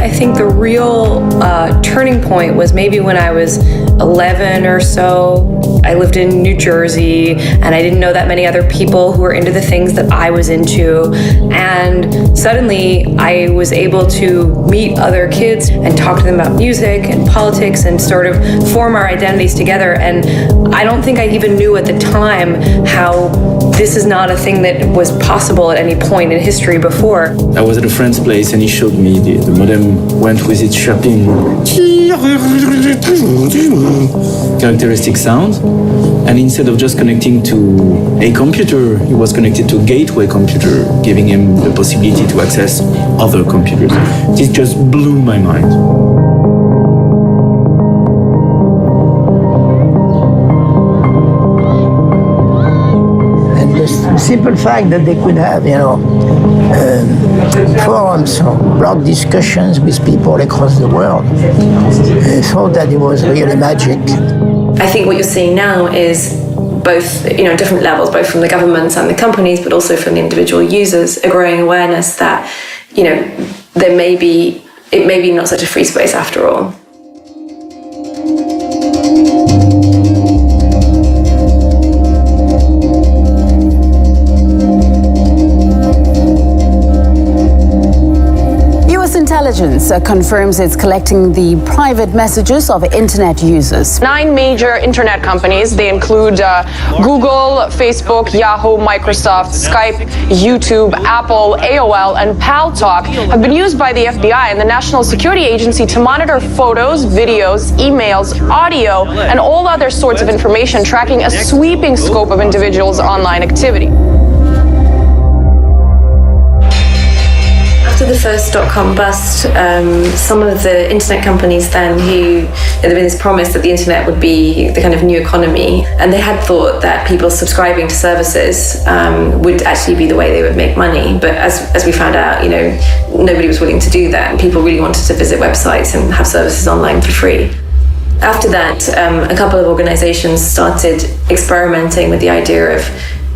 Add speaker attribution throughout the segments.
Speaker 1: I think the real turning point was maybe when I was 11 or so. I lived in New Jersey, and I didn't know that many other people who were into the things that I was into. And suddenly I was able to meet other kids and talk to them about music and politics and sort of form our identities together. And I don't think I even knew at the time how this is not a thing that was possible at any point in history before.
Speaker 2: I was at a friend's place and he showed me the modem went with its chirping characteristic sound, and instead of just connecting to a computer, he was connected to a gateway computer, giving him the possibility to access other computers. This just blew my mind.
Speaker 3: Simple fact that they could have, forums or blog discussions with people across the world. I thought that it was really magic.
Speaker 1: I think what you're seeing now is both, different levels, both from the governments and the companies, but also from the individual users, a growing awareness that, it may be not such a free space after all.
Speaker 4: Intelligence confirms it's collecting the private messages of internet users.
Speaker 5: 9 major internet companies, they include Google, Facebook, Yahoo, Microsoft, Skype, YouTube, Apple, AOL, and Paltalk, have been used by the FBI and the National Security Agency to monitor photos, videos, emails, audio, and all other sorts of information, tracking a sweeping scope of individuals' online activity.
Speaker 1: After the first .com bust, some of the internet companies then there was this promise that the internet would be the kind of new economy, and they had thought that people subscribing to services would actually be the way they would make money. But as we found out, nobody was willing to do that. People really wanted to visit websites and have services online for free. After that, a couple of organizations started experimenting with the idea of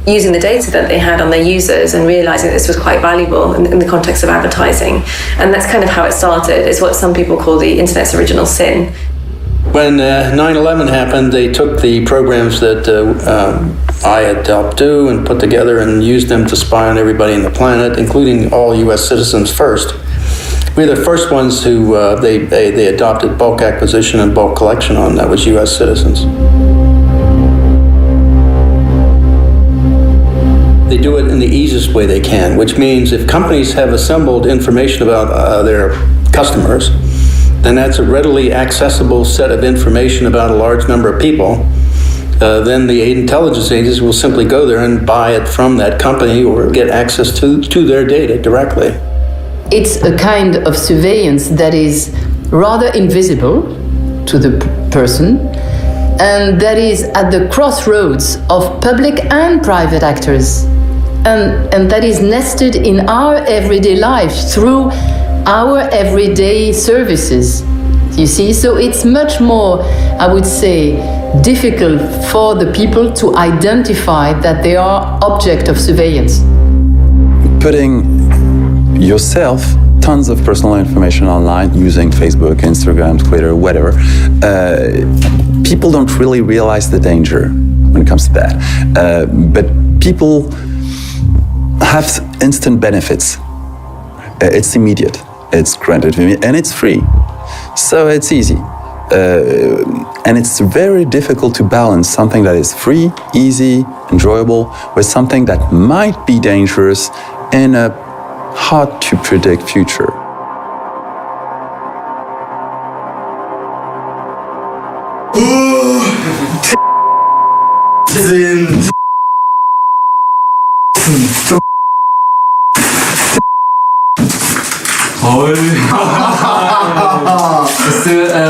Speaker 1: using the data that they had on their users and realizing that this was quite valuable in the context of advertising. And that's kind of how it started. It's what some people call the internet's original sin.
Speaker 6: When 9/11 happened, they took the programs that I had helped do and put together and used them to spy on everybody on the planet, including all U.S. citizens first. We were the first ones who they adopted bulk acquisition and bulk collection on. That was U.S. citizens. They do it in the easiest way they can, which means if companies have assembled information about their customers, then that's a readily accessible set of information about a large number of people. Then the intelligence agencies will simply go there and buy it from that company or get access to their data directly.
Speaker 7: It's a kind of surveillance that is rather invisible to the person, and that is at the crossroads of public and private actors. And that is nested in our everyday lives through our everyday services, you see? So it's much more, I would say, difficult for the people to identify that they are object of surveillance.
Speaker 8: Putting yourself tons of personal information online using Facebook, Instagram, Twitter, whatever, people don't really realize the danger when it comes to that. But people have instant benefits. It's immediate, it's granted to me, and it's free. So it's easy. And it's very difficult to balance something that is free, easy, enjoyable, with something that might be dangerous in a hard to predict future.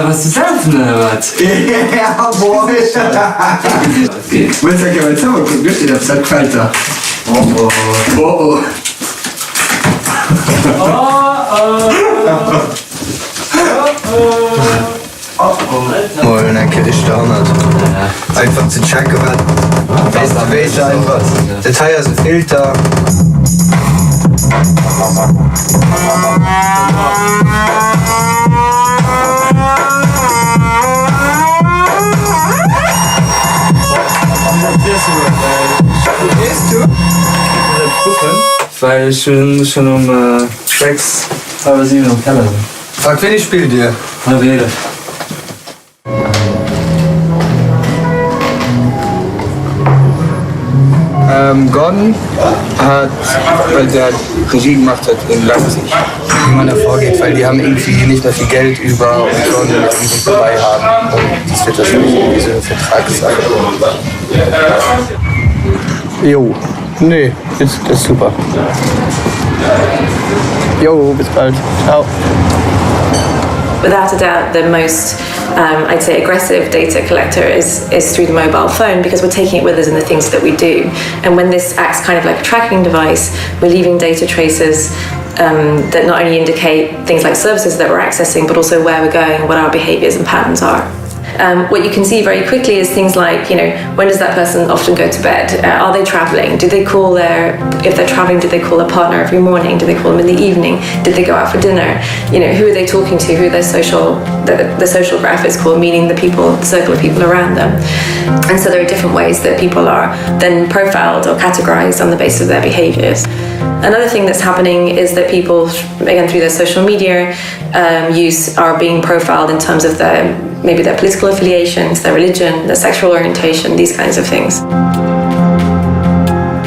Speaker 9: Was du saufen oder was?
Speaker 3: Ja, boah. Willst du gerne mal zusammen gucken? Gut, das hat Falter. Oh. Moin, danke, ich staunert. Einfach zu checken, was weiß einfach. Detail ist ein Filter.
Speaker 9: weil schon um 6 halb 7 im Keller sind.
Speaker 3: Frag, wen ich spiele dir?
Speaker 9: Mal rede.
Speaker 3: Gordon hat, weil der Regie gemacht hat in Leipzig, wie man da vorgeht, weil die haben irgendwie nicht mehr viel Geld über und Gordon mit irgendwie dabei haben. Und das wird wahrscheinlich diese Vertragssache. Jo, nee, das ist super. Jo, bis bald. Ciao.
Speaker 1: Without a doubt, the most, I'd say, aggressive data collector is through the mobile phone, because we're taking it with us in the things that we do. And when this acts kind of like a tracking device, we're leaving data traces that not only indicate things like services that we're accessing, but also where we're going and what our behaviors and patterns are. What you can see very quickly is things like, when does that person often go to bed? Are they traveling? Do they call if they're traveling, do they call a partner every morning? Do they call them in the evening? Did they go out for dinner? Who are they talking to? Who are their the social graph is called, meaning the circle of people around them. And so there are different ways that people are then profiled or categorized on the basis of their behaviors. Another thing that's happening is that people, again, through their social media use, are being profiled in terms of maybe their political affiliations, their religion, their sexual orientation, these kinds of things.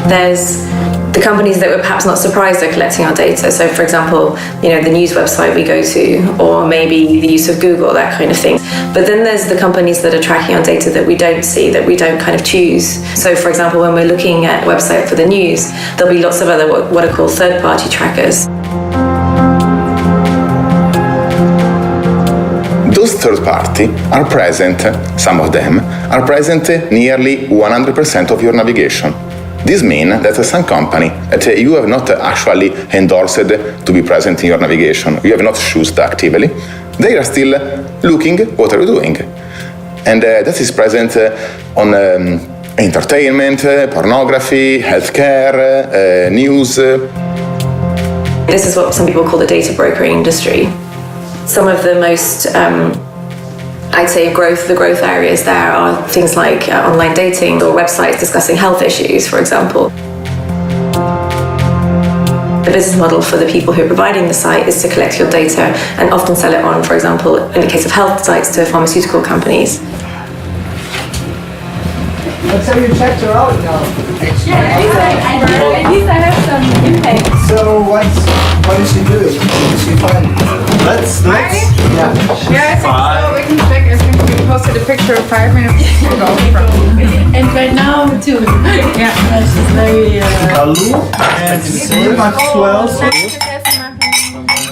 Speaker 1: There's the companies that we're perhaps not surprised are collecting our data. So, for example, the news website we go to, or maybe the use of Google, that kind of thing. But then there's the companies that are tracking our data that we don't see, that we don't kind of choose. So, for example, when we're looking at a website for the news, there'll be lots of other what are called third-party trackers.
Speaker 10: Those third party are present, some of them, are present nearly 100% of your navigation. This means that some company that you have not actually endorsed to be present in your navigation, you have not chosen actively, they are still looking what are you doing. And that is present on entertainment, pornography, healthcare, news.
Speaker 1: This is what some people call the data brokering industry. Some of the most, I'd say, the growth areas there are things like online dating or websites discussing health issues, for example. The business model for the people who are providing the site is to collect your data and often sell it on, for example, in the case of health sites, to pharmaceutical companies.
Speaker 11: So you checked her out now.
Speaker 12: Yeah, at least I have some impact.
Speaker 11: So what is she doing? Is she fine?
Speaker 12: Let's
Speaker 11: yeah.
Speaker 12: Yeah, I think so. We can check. I think we posted a picture 5 minutes ago from. And right now too. Yeah, that's just very.
Speaker 13: Hallo and Maxwell.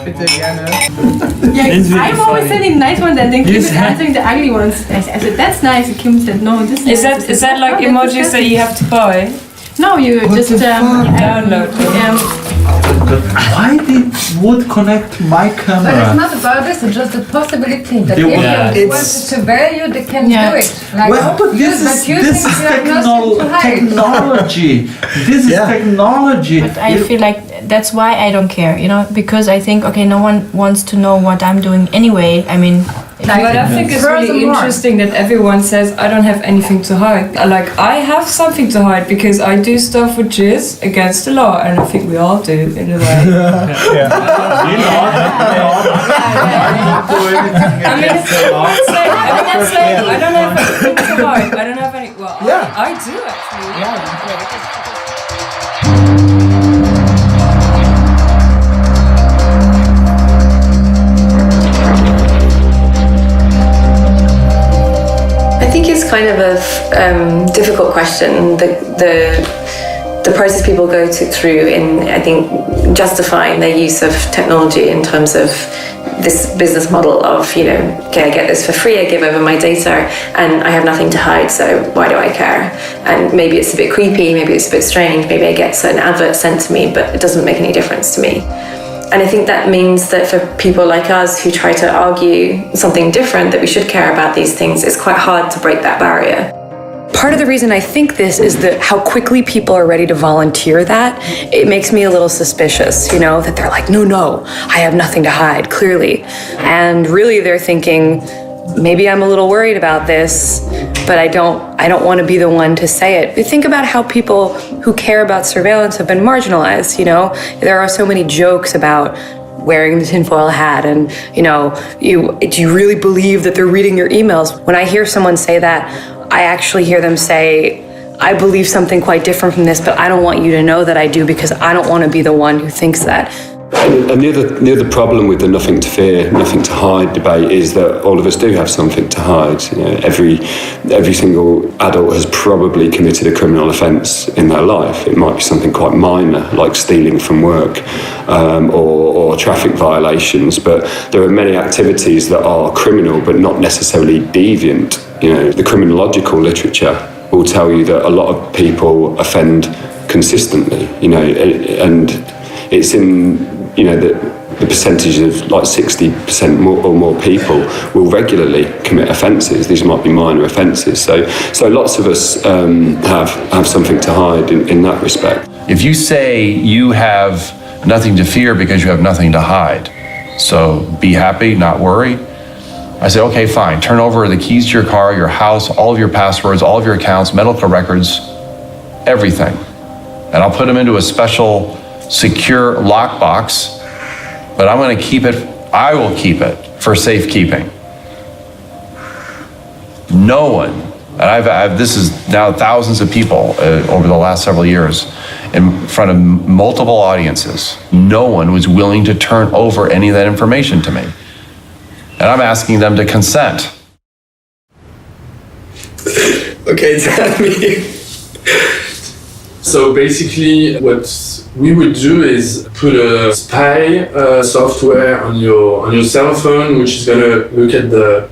Speaker 11: Bitte gerne.
Speaker 12: Yeah, I'm always sending nice ones and then Kim is answering the ugly ones. I said that's nice, and Kim said no. This
Speaker 14: is that like emojis that you have to buy?
Speaker 12: No, you just
Speaker 14: download.
Speaker 13: But why would connect my camera?
Speaker 15: But it's not about this, it's just the possibility that if you want to value, they can do it. Like,
Speaker 13: well, but this is technology. This is technology.
Speaker 16: But I feel like that's why I don't care, because I think, okay, no one wants to know what I'm doing anyway. I mean,
Speaker 14: but I think it's really interesting that everyone says I don't have anything to hide. Like, I have something to hide because I do stuff which is against the law, and I think we all do in a way. I mean, that's like, I don't have anything to hide. I don't have any. Well, I do actually.
Speaker 1: I think it's kind of a difficult question. The process people go through in, I think, justifying their use of technology in terms of this business model of, okay, I get this for free, I give over my data, and I have nothing to hide, so why do I care? And maybe it's a bit creepy, maybe it's a bit strange, maybe I get certain adverts sent to me, but it doesn't make any difference to me. And I think that means that for people like us who try to argue something different, that we should care about these things, it's quite hard to break that barrier.
Speaker 17: Part of the reason I think this is that how quickly people are ready to volunteer that. It makes me a little suspicious, that they're like, no, I have nothing to hide, clearly. And really they're thinking, maybe I'm a little worried about this, but I don't want to be the one to say it. But think about how people who care about surveillance have been marginalized, you know? There are so many jokes about wearing the tinfoil hat and, you know, do you really believe that they're reading your emails? When I hear someone say that, I actually hear them say, I believe something quite different from this, but I don't want you to know that I do because I don't want to be the one who thinks that.
Speaker 18: And the other problem with the nothing to fear, nothing to hide debate is that all of us do have something to hide. You know, every single adult has probably committed a criminal offence in their life. It might be something quite minor, like stealing from work or traffic violations, but there are many activities that are criminal but not necessarily deviant. You know, the criminological literature will tell you that a lot of people offend consistently, you know, and it's in, you know, the percentage of like 60% or more people will regularly commit offences. These might be minor offences. So lots of us have something to hide in that respect.
Speaker 19: If you say you have nothing to fear because you have nothing to hide, so be happy, not worry, I say, okay, fine, turn over the keys to your car, your house, all of your passwords, all of your accounts, medical records, everything. And I'll put them into a special secure lockbox, but I'm going to keep it, I will keep it for safekeeping. No one, and this is now thousands of people over the last several years in front of multiple audiences, no one was willing to turn over any of that information to me. And I'm asking them to consent.
Speaker 3: Okay, tell me.
Speaker 20: So basically what we would do is put a spy software on your cell phone, which is going to look at the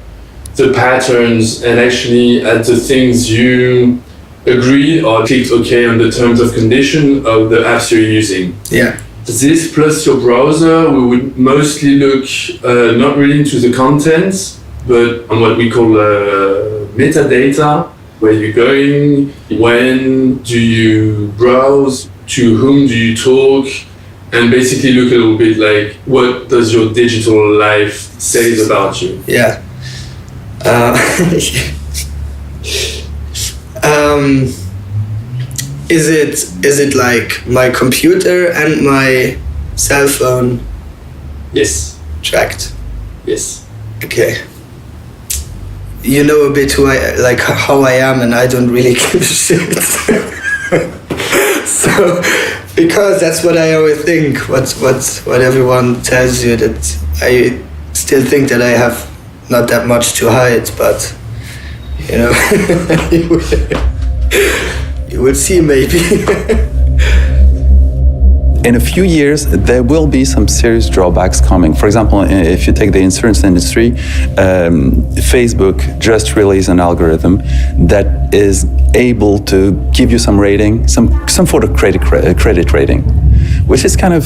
Speaker 20: patterns and actually at the things you agreed or clicked OK on the terms of condition of the apps you're using.
Speaker 3: Yeah.
Speaker 20: This plus your browser, we would mostly look not really into the contents, but on what we call metadata. Where you're going, when do you browse, to whom do you talk, and basically look a little bit like what does your digital life say about you.
Speaker 3: Yeah. Is it like my computer and my cell phone?
Speaker 20: Yes.
Speaker 3: Tracked?
Speaker 20: Yes.
Speaker 3: Okay. You know a bit how I am, and I don't really give a shit. So, because that's what I always think. What everyone tells you, that I still think that I have not that much to hide, but you know, you will see maybe.
Speaker 8: In a few years, there will be some serious drawbacks coming. For example, if you take the insurance industry, Facebook just released an algorithm that is able to give you some rating, some sort of credit rating, which is kind of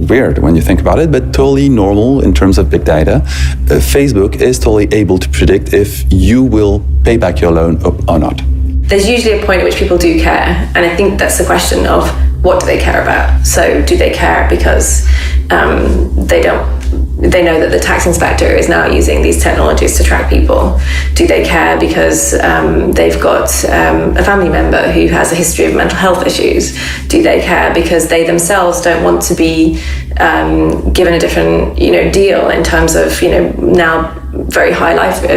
Speaker 8: weird when you think about it, but totally normal in terms of big data. Facebook is totally able to predict if you will pay back your loan or not.
Speaker 1: There's usually a point at which people do care, and I think that's the question of what do they care about? So do they care because they know that the tax inspector is now using these technologies to track people? Do they care because they've got a family member who has a history of mental health issues? Do they care because they themselves don't want to be given a different, deal in terms of, now very high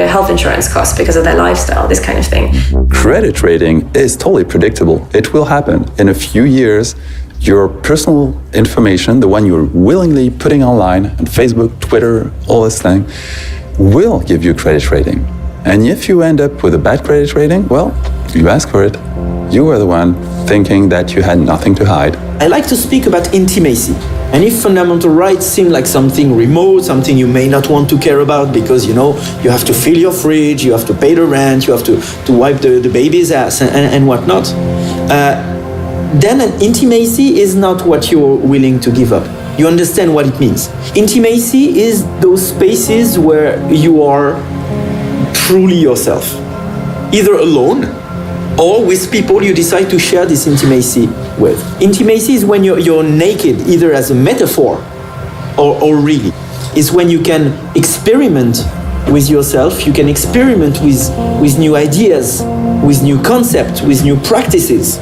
Speaker 1: health insurance costs because of their lifestyle, this kind of thing?
Speaker 8: Credit rating is totally predictable. It will happen. In a few years, your personal information, the one you're willingly putting online on Facebook, Twitter, all this thing, will give you credit rating. And if you end up with a bad credit rating, well, you ask for it. You were the one thinking that you had nothing to hide.
Speaker 21: I like to speak about intimacy. And if fundamental rights seem like something remote, something you may not want to care about because, you have to fill your fridge, you have to pay the rent, you have to wipe the baby's ass and whatnot, then an intimacy is not what you're willing to give up. You understand what it means. Intimacy is those spaces where you are truly yourself, either alone or with people you decide to share this intimacy with. Intimacy is when you're naked, either as a metaphor or really. It's when you can experiment with yourself, you can experiment with new ideas, with new concepts, with new practices,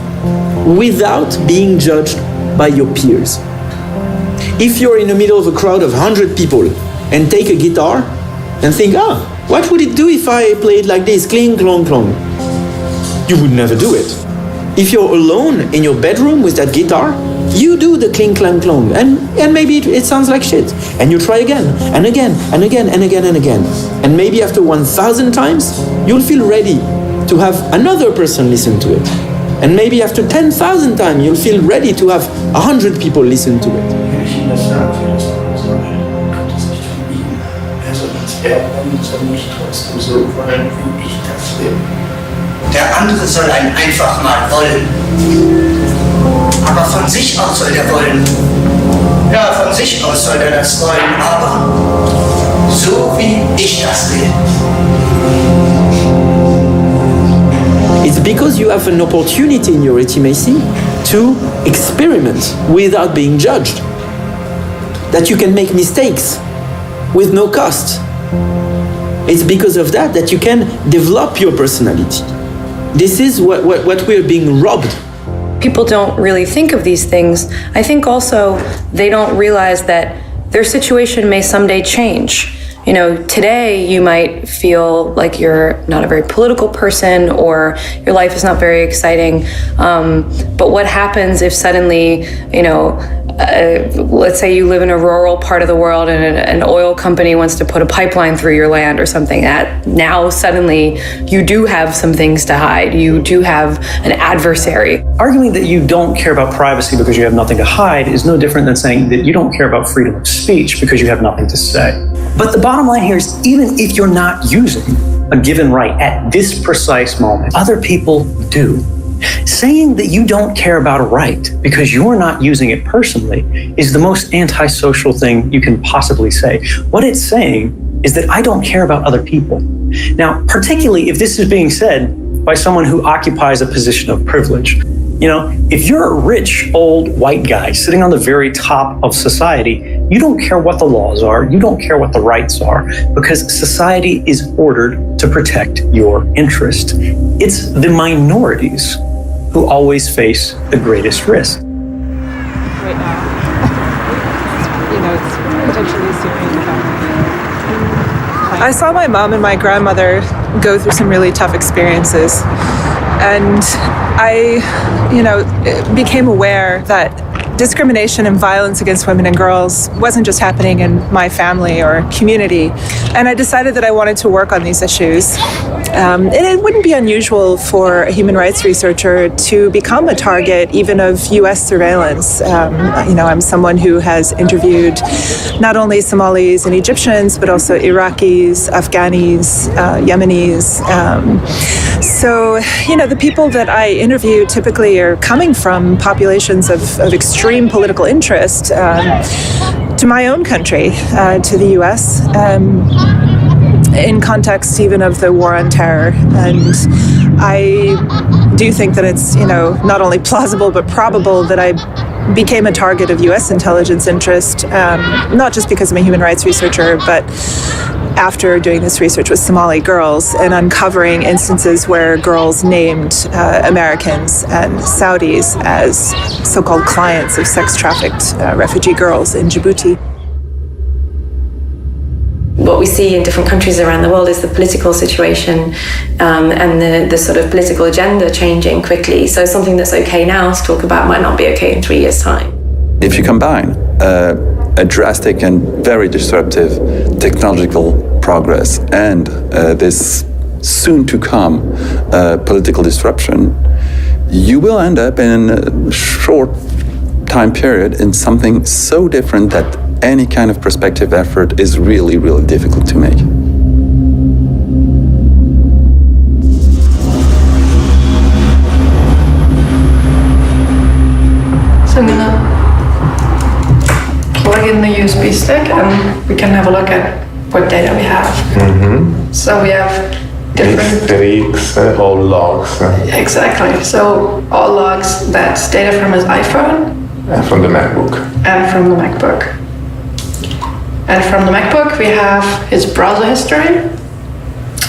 Speaker 21: without being judged by your peers. If you're in the middle of a crowd of 100 people and take a guitar and think, what would it do if I played like this, cling, clong, clong? You would never do it. If you're alone in your bedroom with that guitar, you do the cling, clang, clong, and maybe it sounds like shit. And you try again, and again, and again, and again, and again. And maybe after 1,000 times, you'll feel ready to have another person listen to it. And maybe after 10,000 times, you'll feel ready to have 100 people listen to it.
Speaker 11: Der andere soll einen einfach mal wollen. Aber von sich aus soll er wollen. Ja, von sich aus soll er das wollen, aber so wie ich das will.
Speaker 21: It's because you have an opportunity in your intimacy to experiment without being judged. That you can make mistakes with no cost. It's because of that you can develop your personality. This is what we're being robbed.
Speaker 17: People don't really think of these things. I think also they don't realize that their situation may someday change. You know, today you might feel like you're not a very political person or your life is not very exciting. But what happens if suddenly, let's say you live in a rural part of the world and an oil company wants to put a pipeline through your land or something, that now suddenly you do have some things to hide. You do have an adversary.
Speaker 2: Arguing that you don't care about privacy because you have nothing to hide is no different than saying that you don't care about freedom of speech because you have nothing to say. But the bottom line here is, even if you're not using a given right at this precise moment, other people do. Saying that you don't care about a right because you're not using it personally is the most antisocial thing you can possibly say. What it's saying is that I don't care about other people. Now, particularly if this is being said by someone who occupies a position of privilege. You know, if you're a rich, old, white guy sitting on the very top of society, you don't care what the laws are, you don't care what the rights are, because society is ordered to protect your interest. It's the minorities who always face the greatest risk.
Speaker 22: Right now, it's potentially serious. I saw my mom and my grandmother go through some really tough experiences, and I, became aware that discrimination and violence against women and girls wasn't just happening in my family or community. And I decided that I wanted to work on these issues. And it wouldn't be unusual for a human rights researcher to become a target even of US surveillance. I'm someone who has interviewed not only Somalis and Egyptians, but also Iraqis, Afghanis, Yemenis. So, the people that I interview typically are coming from populations of extreme political interest to my own country, to the US, in context even of the war on terror. And I do think that it's, not only plausible but probable that I became a target of US intelligence interest, not just because I'm a human rights researcher, but after doing this research with Somali girls and uncovering instances where girls named Americans and Saudis as so-called clients of sex-trafficked refugee girls in Djibouti.
Speaker 1: What we see in different countries around the world is the political situation and the sort of political agenda changing quickly. So something that's okay now to talk about might not be okay in 3 years' time.
Speaker 8: If you combine a drastic and very disruptive technological progress and this soon-to-come political disruption, you will end up in a short time period in something so different that any kind of perspective effort is really, really difficult to make.
Speaker 23: So I'm gonna plug in the USB stick and we can have a look at what data we have.
Speaker 10: Mm-hmm.
Speaker 23: So we have different
Speaker 10: streaks, all logs.
Speaker 23: Exactly. So all logs, that's data from his iPhone.
Speaker 10: And from the MacBook.
Speaker 23: And from the MacBook. And from the MacBook we have his browser history.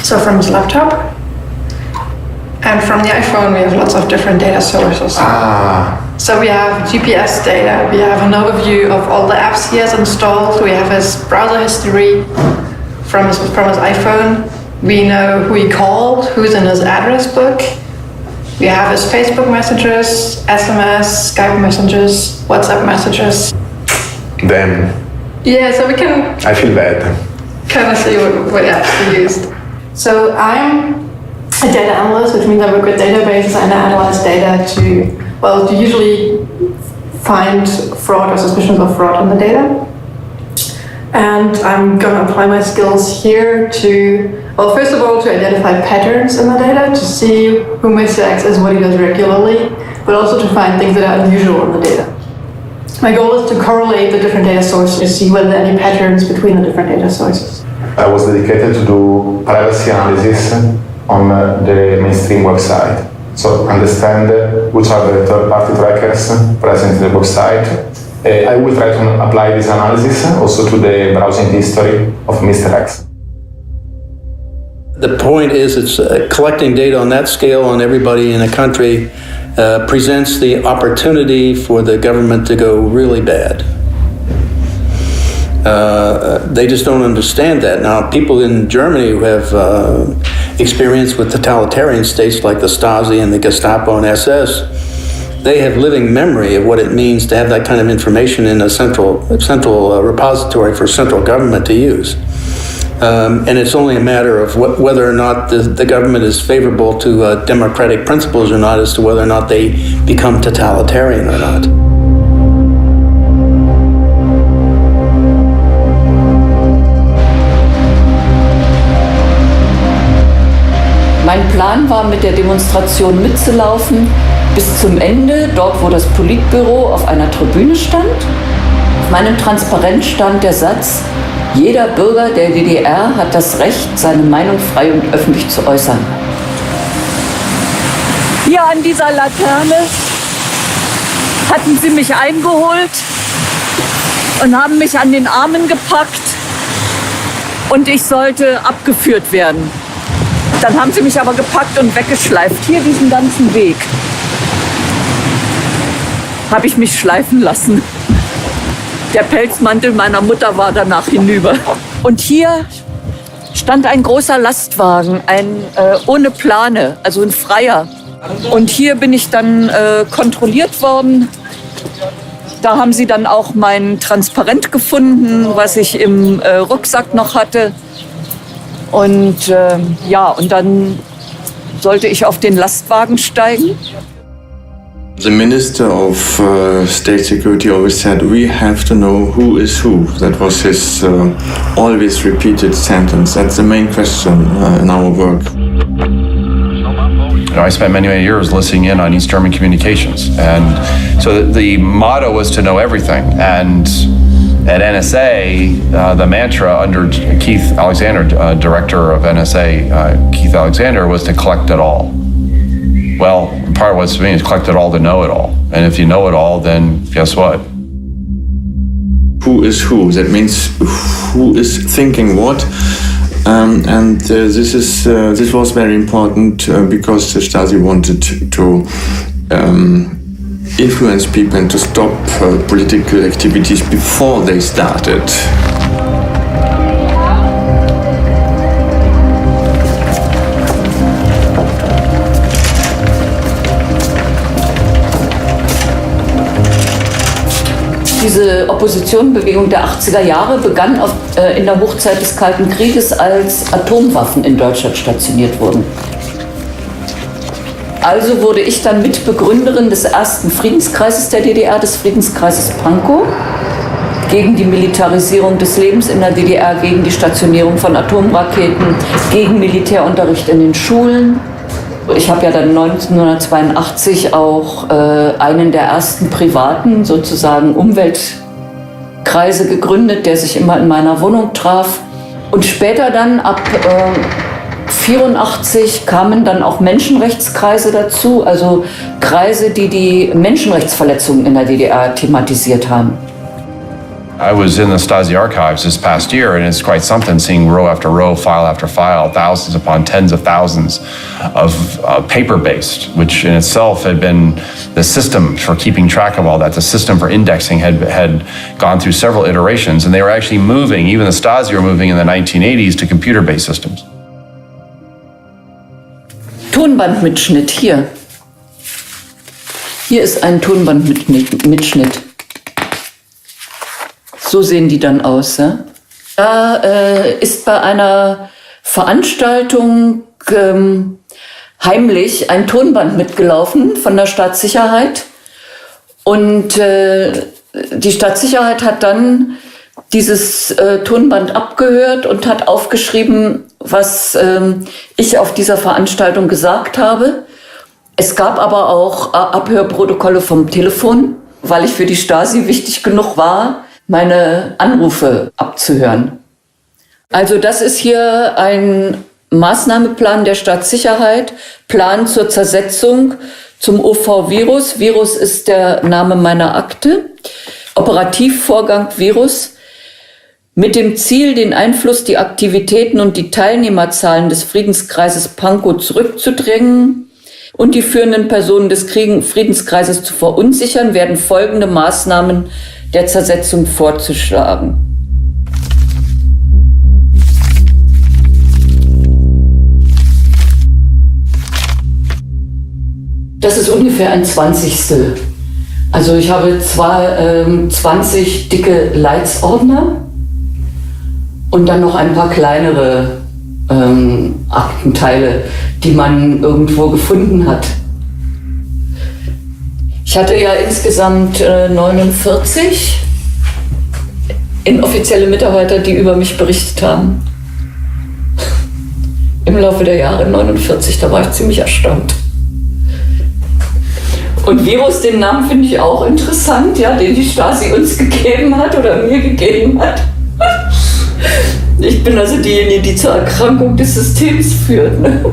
Speaker 23: so from his laptop. And from the iPhone, we have lots of different data sources. So we have GPS data, we have an overview of all the apps he has installed, we have his browser history from his iPhone. We know who he called, who's in his address book. We have his Facebook messages, SMS, Skype messages, WhatsApp messages.
Speaker 10: Damn.
Speaker 23: Yeah, so we can
Speaker 10: I feel bad.
Speaker 23: kind of see what apps he used. So I'm a data analyst, which means I work with databases and I analyze data to usually find fraud or suspicions of fraud in the data. And I'm going to apply my skills here to, well, first of all, to identify patterns in the data, to see who Mr. X is, what he does regularly, but also to find things that are unusual in the data. My goal is to correlate the different data sources to see whether there are any patterns between the different data sources.
Speaker 10: I was dedicated to do privacy analysis on the mainstream website. So understand which are the third-party trackers present in the website. I will try to apply this analysis also to the browsing history of Mr. X.
Speaker 21: The point is, it's collecting data on that scale on everybody in a country presents the opportunity for the government to go really bad. They just don't understand that. Now, people in Germany who have experience with totalitarian states like the Stasi and the Gestapo and SS, they have living memory of what it means to have that kind of information in a central repository for central government to use. And it's only a matter of whether or not the government is favorable to democratic principles or not, as to whether or not they become totalitarian or not.
Speaker 4: Mein Plan war, mit der Demonstration mitzulaufen bis zum Ende, dort wo das Politbüro auf einer Tribüne stand. Auf meinem Transparent stand der Satz: Jeder Bürger der DDR hat das Recht, seine Meinung frei und öffentlich zu äußern.
Speaker 5: Hier an dieser Laterne hatten sie mich eingeholt und haben mich an den Armen gepackt und ich sollte abgeführt werden. Dann haben sie mich aber gepackt und weggeschleift. Hier diesen ganzen Weg habe ich mich schleifen lassen. Der Pelzmantel meiner Mutter war danach hinüber. Und hier stand ein großer Lastwagen, ohne Plane, also ein Freier. Und hier bin ich dann kontrolliert worden. Da haben sie dann auch mein Transparent gefunden, was ich im Rucksack noch hatte. Und und dann sollte ich auf den Lastwagen steigen.
Speaker 6: The Minister of State Security always said, we have to know who is who. That was his always repeated sentence. That's the main question in our work.
Speaker 19: I spent many, many years listening in on East German communications. And so the motto was to know everything. And at NSA, the mantra under Keith Alexander, director of NSA, Keith Alexander, was to collect it all. Well, part of what's mean is collect it all to know it all. And if you know it all, then guess what?
Speaker 6: Who is who? That means who is thinking what. This was very important because the Stasi wanted to influence people and to stop political activities before they started.
Speaker 4: Diese Oppositionbewegung der 80er Jahre begann in der Hochzeit des Kalten Krieges, als Atomwaffen in Deutschland stationiert wurden. Also wurde ich dann Mitbegründerin des ersten Friedenskreises der DDR, des Friedenskreises Pankow, gegen die Militarisierung des Lebens in der DDR, gegen die Stationierung von Atomraketen, gegen Militärunterricht in den Schulen. Ich habe ja dann 1982 auch einen der ersten privaten, sozusagen Umweltkreise gegründet, der sich immer in meiner Wohnung traf. Und später dann ab 1984 kamen dann auch Menschenrechtskreise dazu, also Kreise, die die Menschenrechtsverletzungen in der DDR thematisiert haben.
Speaker 19: I was in the Stasi archives this past year, and it's quite something seeing row after row, file after file, thousands upon tens of thousands of paper-based, which in itself had been the system for keeping track of all that. The system for indexing had gone through several iterations, and they were actually moving, even the Stasi were moving in the 1980s to computer-based systems.
Speaker 4: Tonbandmitschnitt hier. Hier ist ein Tonbandmitschnitt. So sehen die dann aus. Ja? Da ist bei einer Veranstaltung heimlich ein Tonband mitgelaufen von der Staatssicherheit. Und die Staatssicherheit hat dann dieses Tonband abgehört und hat aufgeschrieben, was ich auf dieser Veranstaltung gesagt habe. Es gab aber auch Abhörprotokolle vom Telefon, weil ich für die Stasi wichtig genug war, meine Anrufe abzuhören. Also das ist hier ein Maßnahmeplan der Staatssicherheit, Plan zur Zersetzung zum OV-Virus. Virus ist der Name meiner Akte. Operativvorgang Virus. Mit dem Ziel, den Einfluss, die Aktivitäten und die Teilnehmerzahlen des Friedenskreises Pankow zurückzudrängen und die führenden Personen des Friedenskreises zu verunsichern, werden folgende Maßnahmen der Zersetzung vorzuschlagen. Das ist ungefähr ein 20. Also ich habe 20 dicke Leitsordner und dann noch ein paar kleinere Aktenteile, die man irgendwo gefunden hat. Ich hatte ja insgesamt 49 inoffizielle Mitarbeiter, die über mich berichtet haben. Im Laufe der Jahre 49, da war ich ziemlich erstaunt. Und Virus, den Namen finde ich auch interessant, ja, den die Stasi uns gegeben hat oder mir gegeben hat. Ich bin also diejenige, die zur Erkrankung des Systems führt. Ne?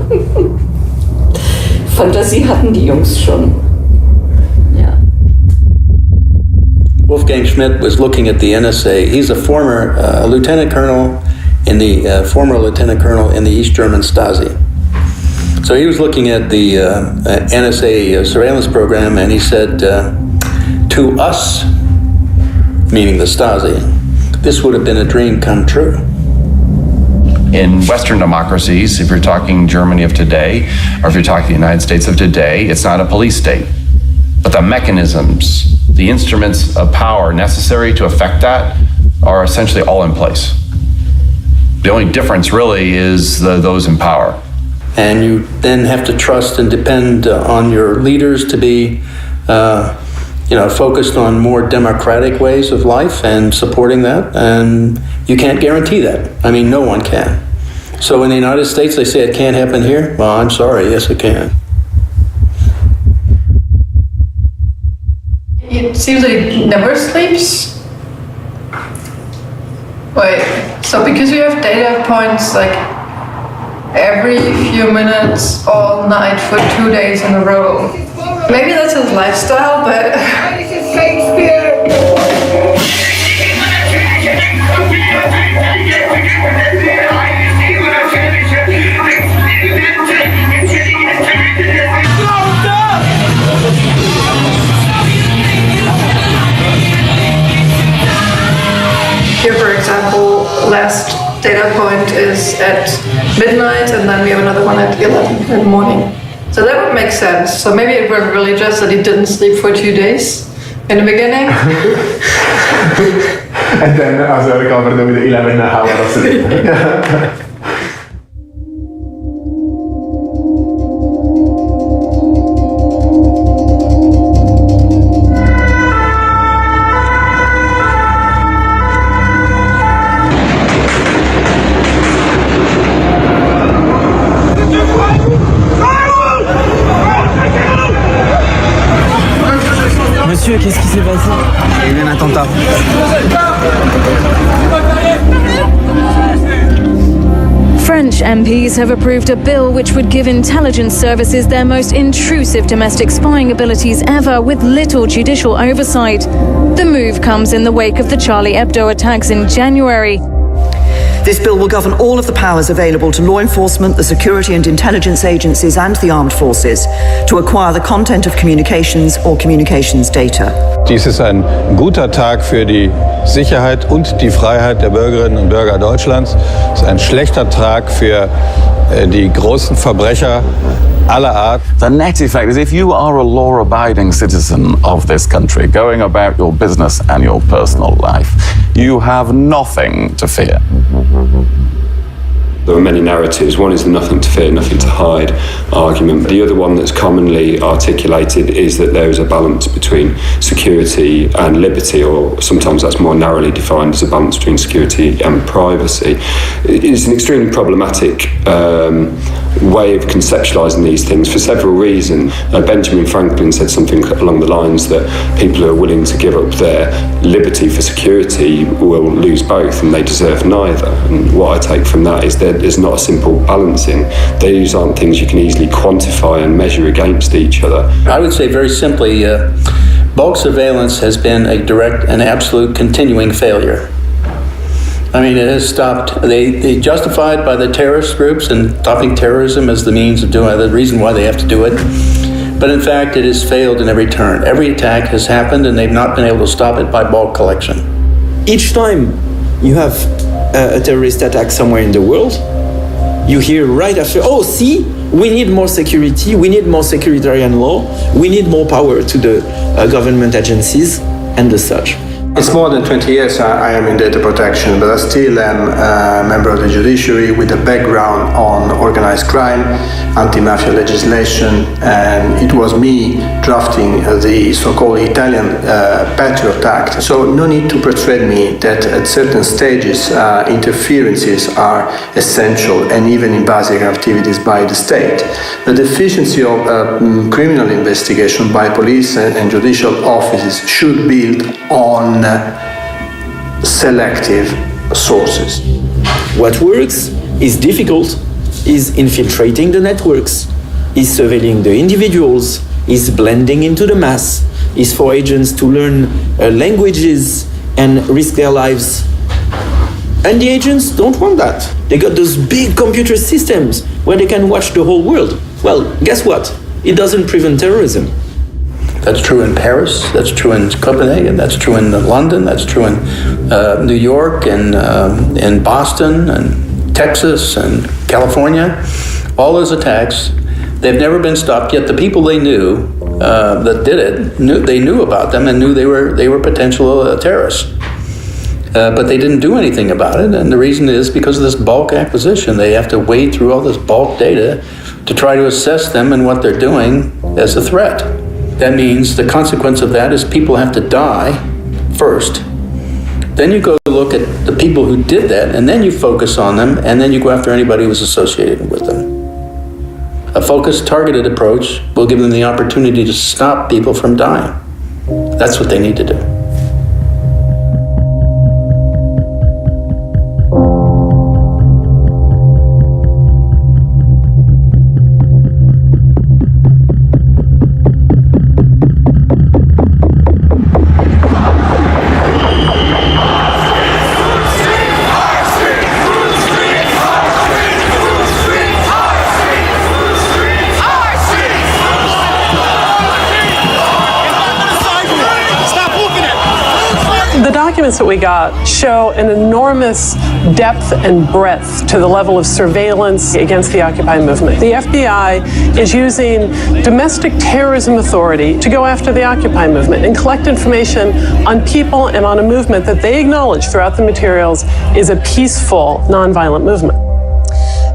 Speaker 4: Fantasie hatten die Jungs schon. Ja.
Speaker 7: Wolfgang Schmidt was looking at the NSA. He's a former lieutenant colonel in the former lieutenant colonel in the East German Stasi. So he was looking at the NSA surveillance program, and he said, to us, meaning the Stasi, this would have been a dream come true.
Speaker 19: In Western democracies, if you're talking Germany of today, or if you're talking the United States of today, it's not a police state. But the mechanisms, the instruments of power necessary to affect that are essentially all in place. The only difference really is those in power.
Speaker 7: And you then have to trust and depend on your leaders to be focused on more democratic ways of life and supporting that. And you can't guarantee that. I mean, no one can. So in the United States, they say it can't happen here. Well, I'm sorry, yes, it can.
Speaker 23: It seems like it never sleeps. Wait, so because we have data points like every few minutes, all night for 2 days in a row. Maybe that's his lifestyle, but... Here, for example, last data point is at midnight, and then we have another one at 11 in the morning. So that would make sense. So maybe it was really just that he didn't sleep for 2 days in the beginning.
Speaker 9: And then also recovered with 11 hours of sleep.
Speaker 21: Monsieur, qu'est-ce qui s'est passé? Il y a eu un attentat.
Speaker 12: British MPs have approved a bill which would give intelligence services their most intrusive domestic spying abilities ever, with little judicial oversight. The move comes in the wake of the Charlie Hebdo attacks in January.
Speaker 13: This bill will govern all of the powers available to law enforcement, the security and intelligence agencies and the armed forces to acquire the content of communications or communications data.
Speaker 15: Dies ist ein guter Tag für die Sicherheit und die Freiheit der Bürgerinnen und Bürger Deutschlands. Es ist ein schlechter Tag für die großen Verbrecher aller Art.
Speaker 24: The net effect is if you are a law-abiding citizen of this country, going about your business and your personal life, you have nothing to fear.
Speaker 18: There are many narratives. One is the nothing to fear, nothing to hide argument. The other one that's commonly articulated is that there is a balance between security and liberty, or sometimes that's more narrowly defined as a balance between security and privacy. It is an extremely problematic way of conceptualising these things for several reasons. Benjamin Franklin said something along the lines that people who are willing to give up their liberty for security will lose both, and they deserve neither. And what I take from that is that there's not a simple balancing. These aren't things you can easily quantify and measure against each other.
Speaker 7: I would say very simply, bulk surveillance has been a direct and absolute continuing failure. I mean, it has stopped. They justified by the terrorist groups and stopping terrorism as the means of doing it, the reason why they have to do it. But in fact, it has failed in every turn. Every attack has happened, and they've not been able to stop it by bulk collection.
Speaker 21: Each time you have a terrorist attack somewhere in the world, you hear right after, oh, see, we need more security, we need more securitarian law, we need more power to the government agencies and the such.
Speaker 25: It's more than 20 years I am in data protection, but I still am a member of the judiciary with a background on organized crime, anti-mafia legislation, and it was me drafting the so-called Italian Patriot Act. So no need to persuade me that at certain stages interferences are essential and even invasive activities by the state. The deficiency of criminal investigation by police and judicial offices should build on selective sources.
Speaker 21: What works is difficult, is infiltrating the networks, is surveilling the individuals, is blending into the mass, is for agents to learn languages and risk their lives. And the agents don't want that. They got those big computer systems where they can watch the whole world. Well, guess what? It doesn't prevent terrorism.
Speaker 7: That's true in Paris, that's true in Copenhagen, that's true in London, that's true in New York and in Boston and Texas and California. All those attacks, they've never been stopped, yet the people they knew that did it, they knew about them and knew they were potential terrorists. But they didn't do anything about it, and the reason is because of this bulk acquisition. They have to wade through all this bulk data to try to assess them and what they're doing as a threat. That means the consequence of that is people have to die first. Then you go look at the people who did that, and then you focus on them, and then you go after anybody who's associated with them. A focused, targeted approach will give them the opportunity to stop people from dying. That's what they need to do.
Speaker 26: Documents that we got show an enormous depth and breadth to the level of surveillance against the Occupy movement. The FBI is using domestic terrorism authority to go after the Occupy movement and collect information on people and on a movement that they acknowledge throughout the materials is a peaceful, nonviolent movement.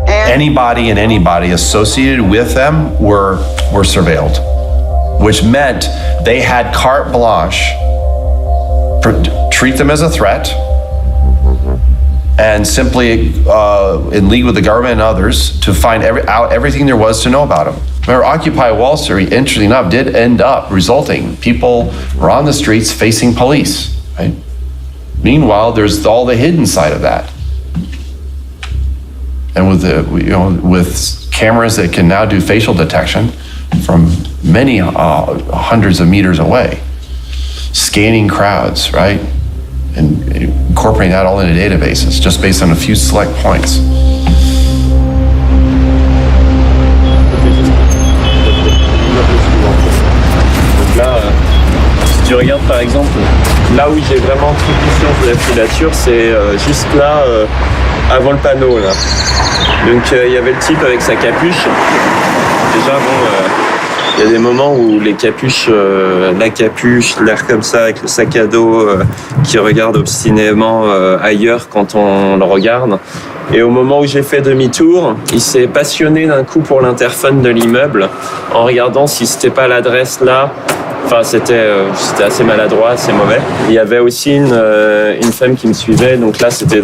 Speaker 19: Anybody and anybody associated with them were surveilled, which meant they had carte blanche. Treat them as a threat and simply in league with the government and others to find out everything there was to know about them. Remember, Occupy Wall Street, interestingly enough, did end up resulting. People were on the streets facing police, right? Meanwhile, there's all the hidden side of that. and with cameras that can now do facial detection from many hundreds of meters away, scanning crowds, right? And incorporating that all into databases just based on a few select points.
Speaker 3: Là, si tu regardes par exemple, là où j'ai vraiment pris conscience de la filature, c'est juste là, avant le panneau là. Donc il y avait le type avec sa capuche. Déjà bon, il y a des moments où les capuches, la capuche, l'air comme ça avec le sac à dos qui regarde obstinément ailleurs quand on le regarde. Et au moment où j'ai fait demi-tour, il s'est passionné d'un coup pour l'interphone de l'immeuble en regardant si c'était pas l'adresse là. Enfin, c'était assez maladroit, assez mauvais. Il y avait aussi une femme qui me suivait. Donc là, c'était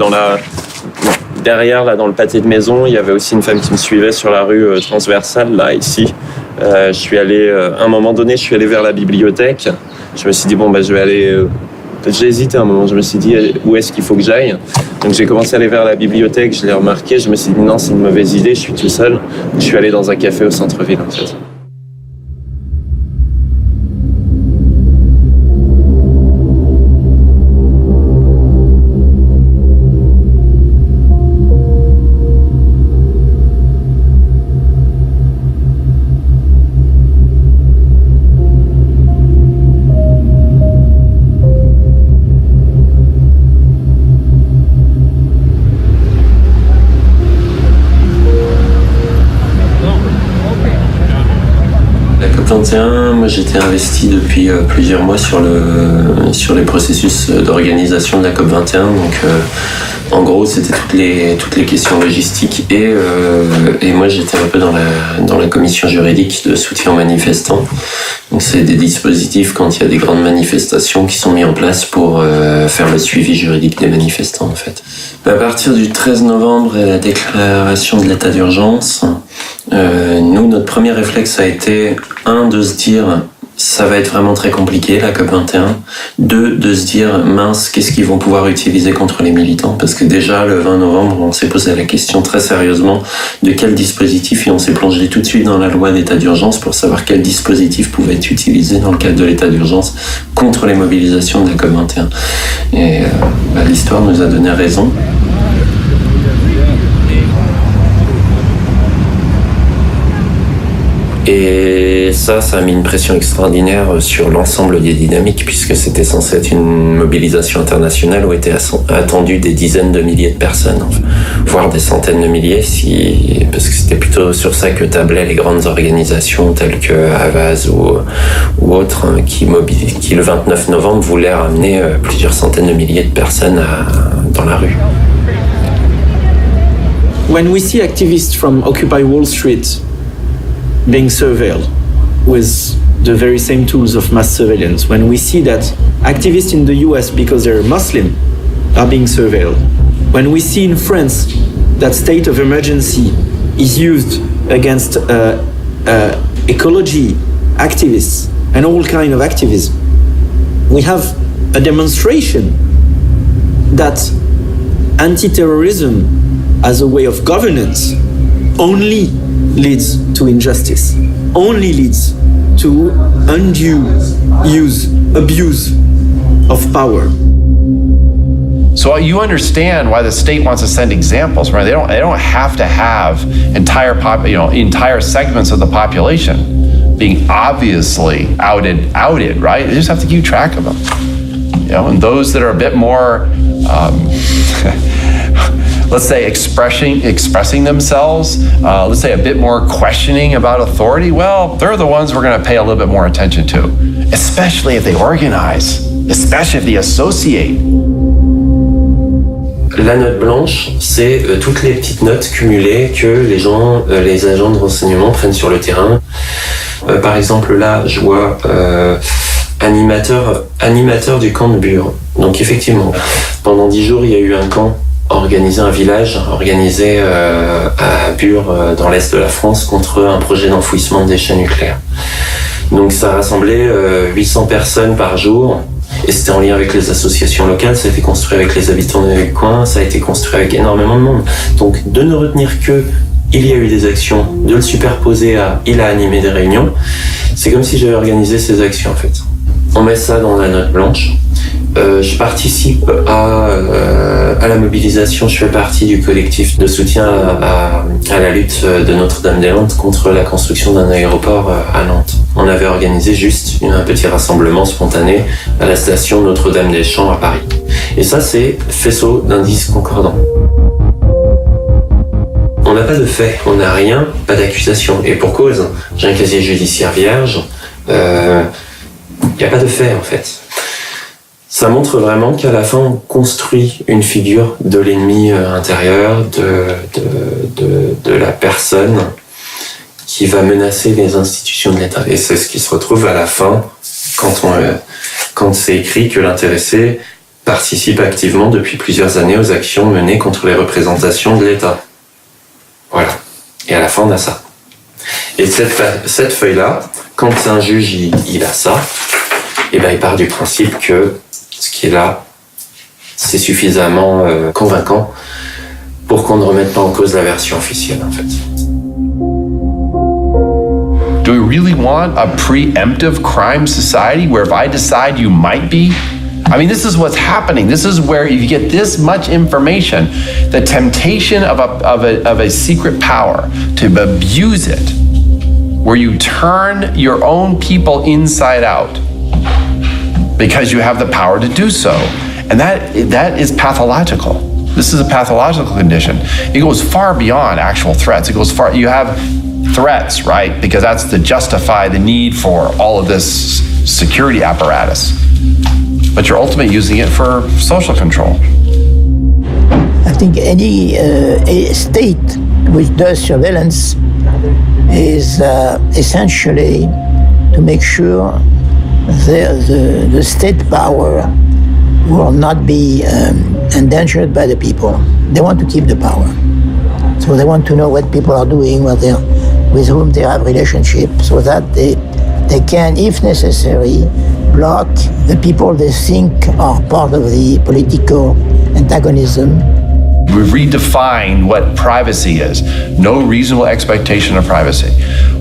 Speaker 3: derrière, là, dans le pâté de maison. Il y avait aussi une femme qui me suivait sur la rue transversale, là, ici. Je suis allé, à un moment donné, je suis allé vers la bibliothèque. Je me suis dit, bon, je vais aller... J'ai hésité un moment. Je me suis dit, où est-ce qu'il faut que j'aille? Donc j'ai commencé à aller vers la bibliothèque. Je l'ai remarqué. Je me suis dit, non, c'est une mauvaise idée. Je suis tout seul. Je suis allé dans un café au centre-ville, en fait.
Speaker 11: Moi j'étais investi depuis plusieurs mois sur les processus d'organisation de la COP21. Donc en gros c'était toutes les questions logistiques et moi j'étais un peu dans la commission juridique de soutien aux manifestants. Donc c'est des dispositifs quand il y a des grandes manifestations qui sont mis en place pour faire le suivi juridique des manifestants en fait. À partir du 13 novembre et la déclaration de l'état d'urgence, nous, notre premier réflexe a été, de se dire, ça va être vraiment très compliqué, la COP21. 2, de se dire, mince, qu'est-ce qu'ils vont pouvoir utiliser contre les militants? Parce que déjà, le 20 novembre, on s'est posé la question très sérieusement de quel dispositif, et on s'est plongé tout de suite dans la loi d'état d'urgence pour savoir quel dispositif pouvait être utilisé dans le cadre de l'état d'urgence contre les mobilisations de la COP21. Et l'histoire nous a donné raison. Et ça a mis une pression extraordinaire sur l'ensemble des dynamiques puisque c'était censé être une mobilisation internationale où étaient attendues des dizaines de milliers de personnes, voire des centaines de milliers, parce que c'était plutôt sur ça que tablaient les grandes organisations telles que Havas ou autres qui le 29 novembre voulaient ramener plusieurs centaines de milliers de personnes dans la rue.
Speaker 21: When we see activists from Occupy Wall Street being surveilled with the very same tools of mass surveillance, when we see that activists in the US, because they're Muslim, are being surveilled, when we see in France that state of emergency is used against ecology activists and all kind of activism, we have a demonstration that anti-terrorism as a way of governance only leads to injustice, only leads to undue abuse of power.
Speaker 19: So you understand why the state wants to send examples, right? They don't have to have entire segments of the population being obviously outed, right? They just have to keep track of them. And those that are a bit more let's say expressing themselves, let's say a bit more questioning about authority, well, they're the ones we're going to pay a little bit more attention to, especially if they organize, especially if they associate.
Speaker 11: La note blanche, c'est toutes les petites notes cumulées que les agents de renseignement prennent sur le terrain. Par exemple, là, je vois animateur du camp de Bure. Donc effectivement, pendant 10 jours, il y a eu un camp un village organisé à Bure, dans l'est de la France, contre un projet d'enfouissement de déchets nucléaires. Donc ça rassemblait 800 personnes par jour Et c'était en lien avec les associations locales, ça a été construit avec les habitants du coin, ça a été construit avec énormément de monde. Donc de ne retenir que il y a eu des actions, de le superposer à il a animé des réunions, c'est comme si j'avais organisé ces actions en fait. On met ça dans la note blanche. Je participe à la mobilisation, je fais partie du collectif de soutien à la lutte de Notre-Dame-des-Landes contre la construction d'un aéroport à Nantes. On avait organisé juste un petit rassemblement spontané à la station Notre-Dame-des-Champs à Paris. Et ça, c'est faisceau d'indices concordants. On n'a pas de fait, on n'a rien, pas d'accusation. Et pour cause, j'ai un casier judiciaire vierge, il n'y a pas de fait en fait. Ça montre vraiment qu'à la fin, on construit une figure de l'ennemi intérieur, de la personne qui va menacer les institutions de l'État. Et c'est ce qui se retrouve à la fin quand c'est écrit que l'intéressé participe activement depuis plusieurs années aux actions menées contre les représentations de l'État. Voilà. Et à la fin, on a ça. Et cette feuille-là, quand un juge il a ça, et ben il part du principe que ce qui est là, c'est suffisamment convaincant pour qu'on ne remette pas en cause la version officielle, en fait.
Speaker 19: Do we really want a preemptive crime society where if I decide you might be? I mean, this is what's happening. This is where if you get this much information, the temptation of a secret power to abuse it, where you turn your own people inside out because you have the power to do so. And that is pathological. This is a pathological condition. It goes far beyond actual threats. It goes far, you have threats, right? Because that's to justify the need for all of this security apparatus. But you're ultimately using it for social control.
Speaker 2: I think any state which does surveillance is essentially to make sure the state power will not be endangered by the people. They want to keep the power. So they want to know what people are doing, with whom they have relationships, so that they can, if necessary, block the people they think are part of the political antagonism.
Speaker 19: We've redefined what privacy is. No reasonable expectation of privacy.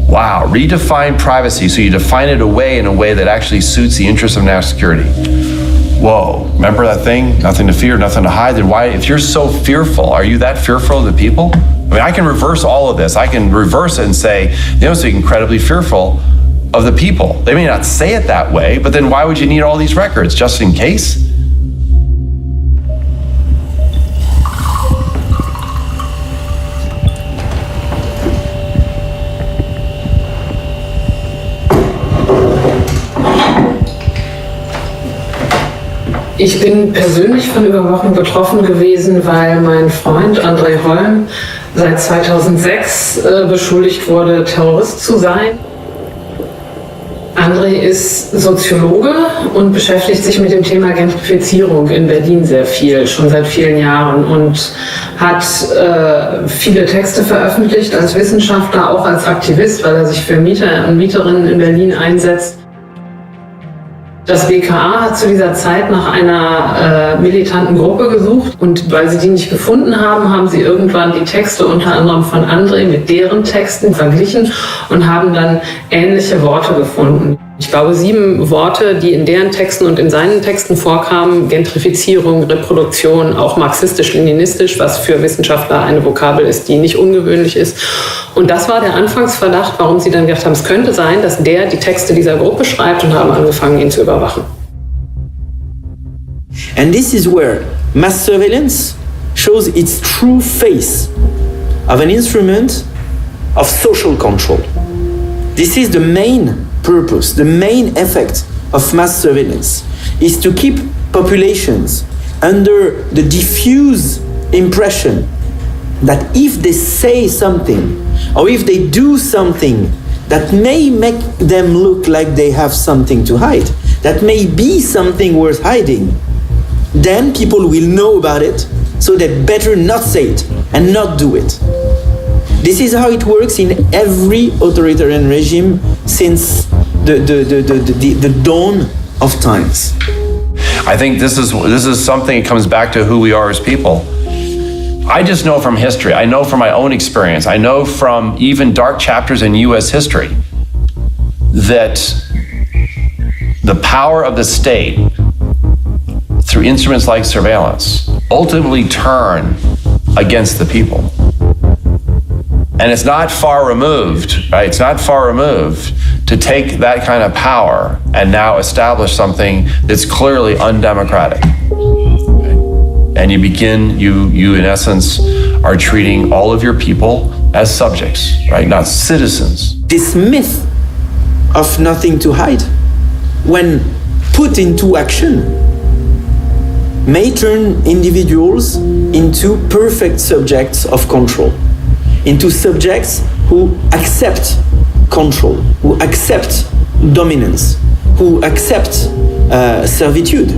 Speaker 19: Wow, redefine privacy, so you define it away in a way that actually suits the interests of national security. Whoa, remember that thing? Nothing to fear, nothing to hide. Then why, if you're so fearful, are you that fearful of the people? I mean, I can reverse all of this. I can reverse it and say, they must be incredibly fearful of the people. They may not say it that way, but then why would you need all these records, just in case?
Speaker 14: Ich bin persönlich von Überwachung betroffen gewesen, weil mein Freund André Holm seit 2006 beschuldigt wurde, Terrorist zu sein. André ist Soziologe und beschäftigt sich mit dem Thema Gentrifizierung in Berlin sehr viel, schon seit vielen Jahren, und hat viele Texte veröffentlicht als Wissenschaftler, auch als Aktivist, weil er sich für Mieter und Mieterinnen in Berlin einsetzt. Das BKA hat zu dieser Zeit nach einer militanten Gruppe gesucht, und weil sie die nicht gefunden haben, haben sie irgendwann die Texte unter anderem von André mit deren Texten verglichen und haben dann ähnliche Worte gefunden. Ich glaube, 7 Worte, die in deren Texten und in seinen Texten vorkamen: Gentrifizierung, Reproduktion, auch marxistisch-leninistisch, was für Wissenschaftler eine Vokabel ist, die nicht ungewöhnlich ist. Und das war der Anfangsverdacht, warum sie dann gedacht haben, es könnte sein, dass der die Texte dieser Gruppe schreibt, und haben angefangen, ihn zu überwachen.
Speaker 21: And this is where mass surveillance shows its true face of an instrument of social control. This is the main purpose, the main effect of mass surveillance, is to keep populations under the diffuse impression that if they say something or if they do something that may make them look like they have something to hide, that may be something worth hiding, then people will know about it, so they'd better not say it and not do it. This is how it works in every authoritarian regime since the dawn of times.
Speaker 19: I think this is something that comes back to who we are as people. I just know from history, I know from my own experience, I know from even dark chapters in US history that the power of the state through instruments like surveillance ultimately turn against the people. And it's not far removed, right? It's not far removed to take that kind of power and now establish something that's clearly undemocratic. And you in essence are treating all of your people as subjects, right? Not citizens.
Speaker 21: This myth of nothing to hide, when put into action, may turn individuals into perfect subjects of control, into subjects who accept control, who accept dominance, who accept servitude.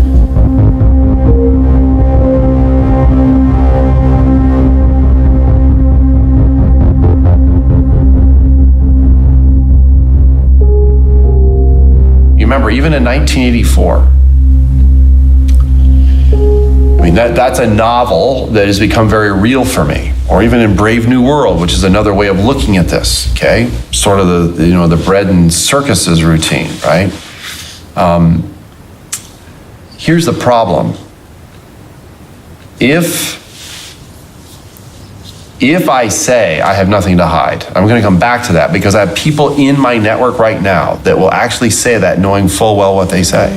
Speaker 19: You remember, even in 1984, I mean, that's a novel that has become very real for me. Or even in Brave New World, which is another way of looking at this, okay? Sort of the bread and circuses routine, right? Here's the problem. If I say I have nothing to hide, I'm gonna come back to that because I have people in my network right now that will actually say that knowing full well what they say.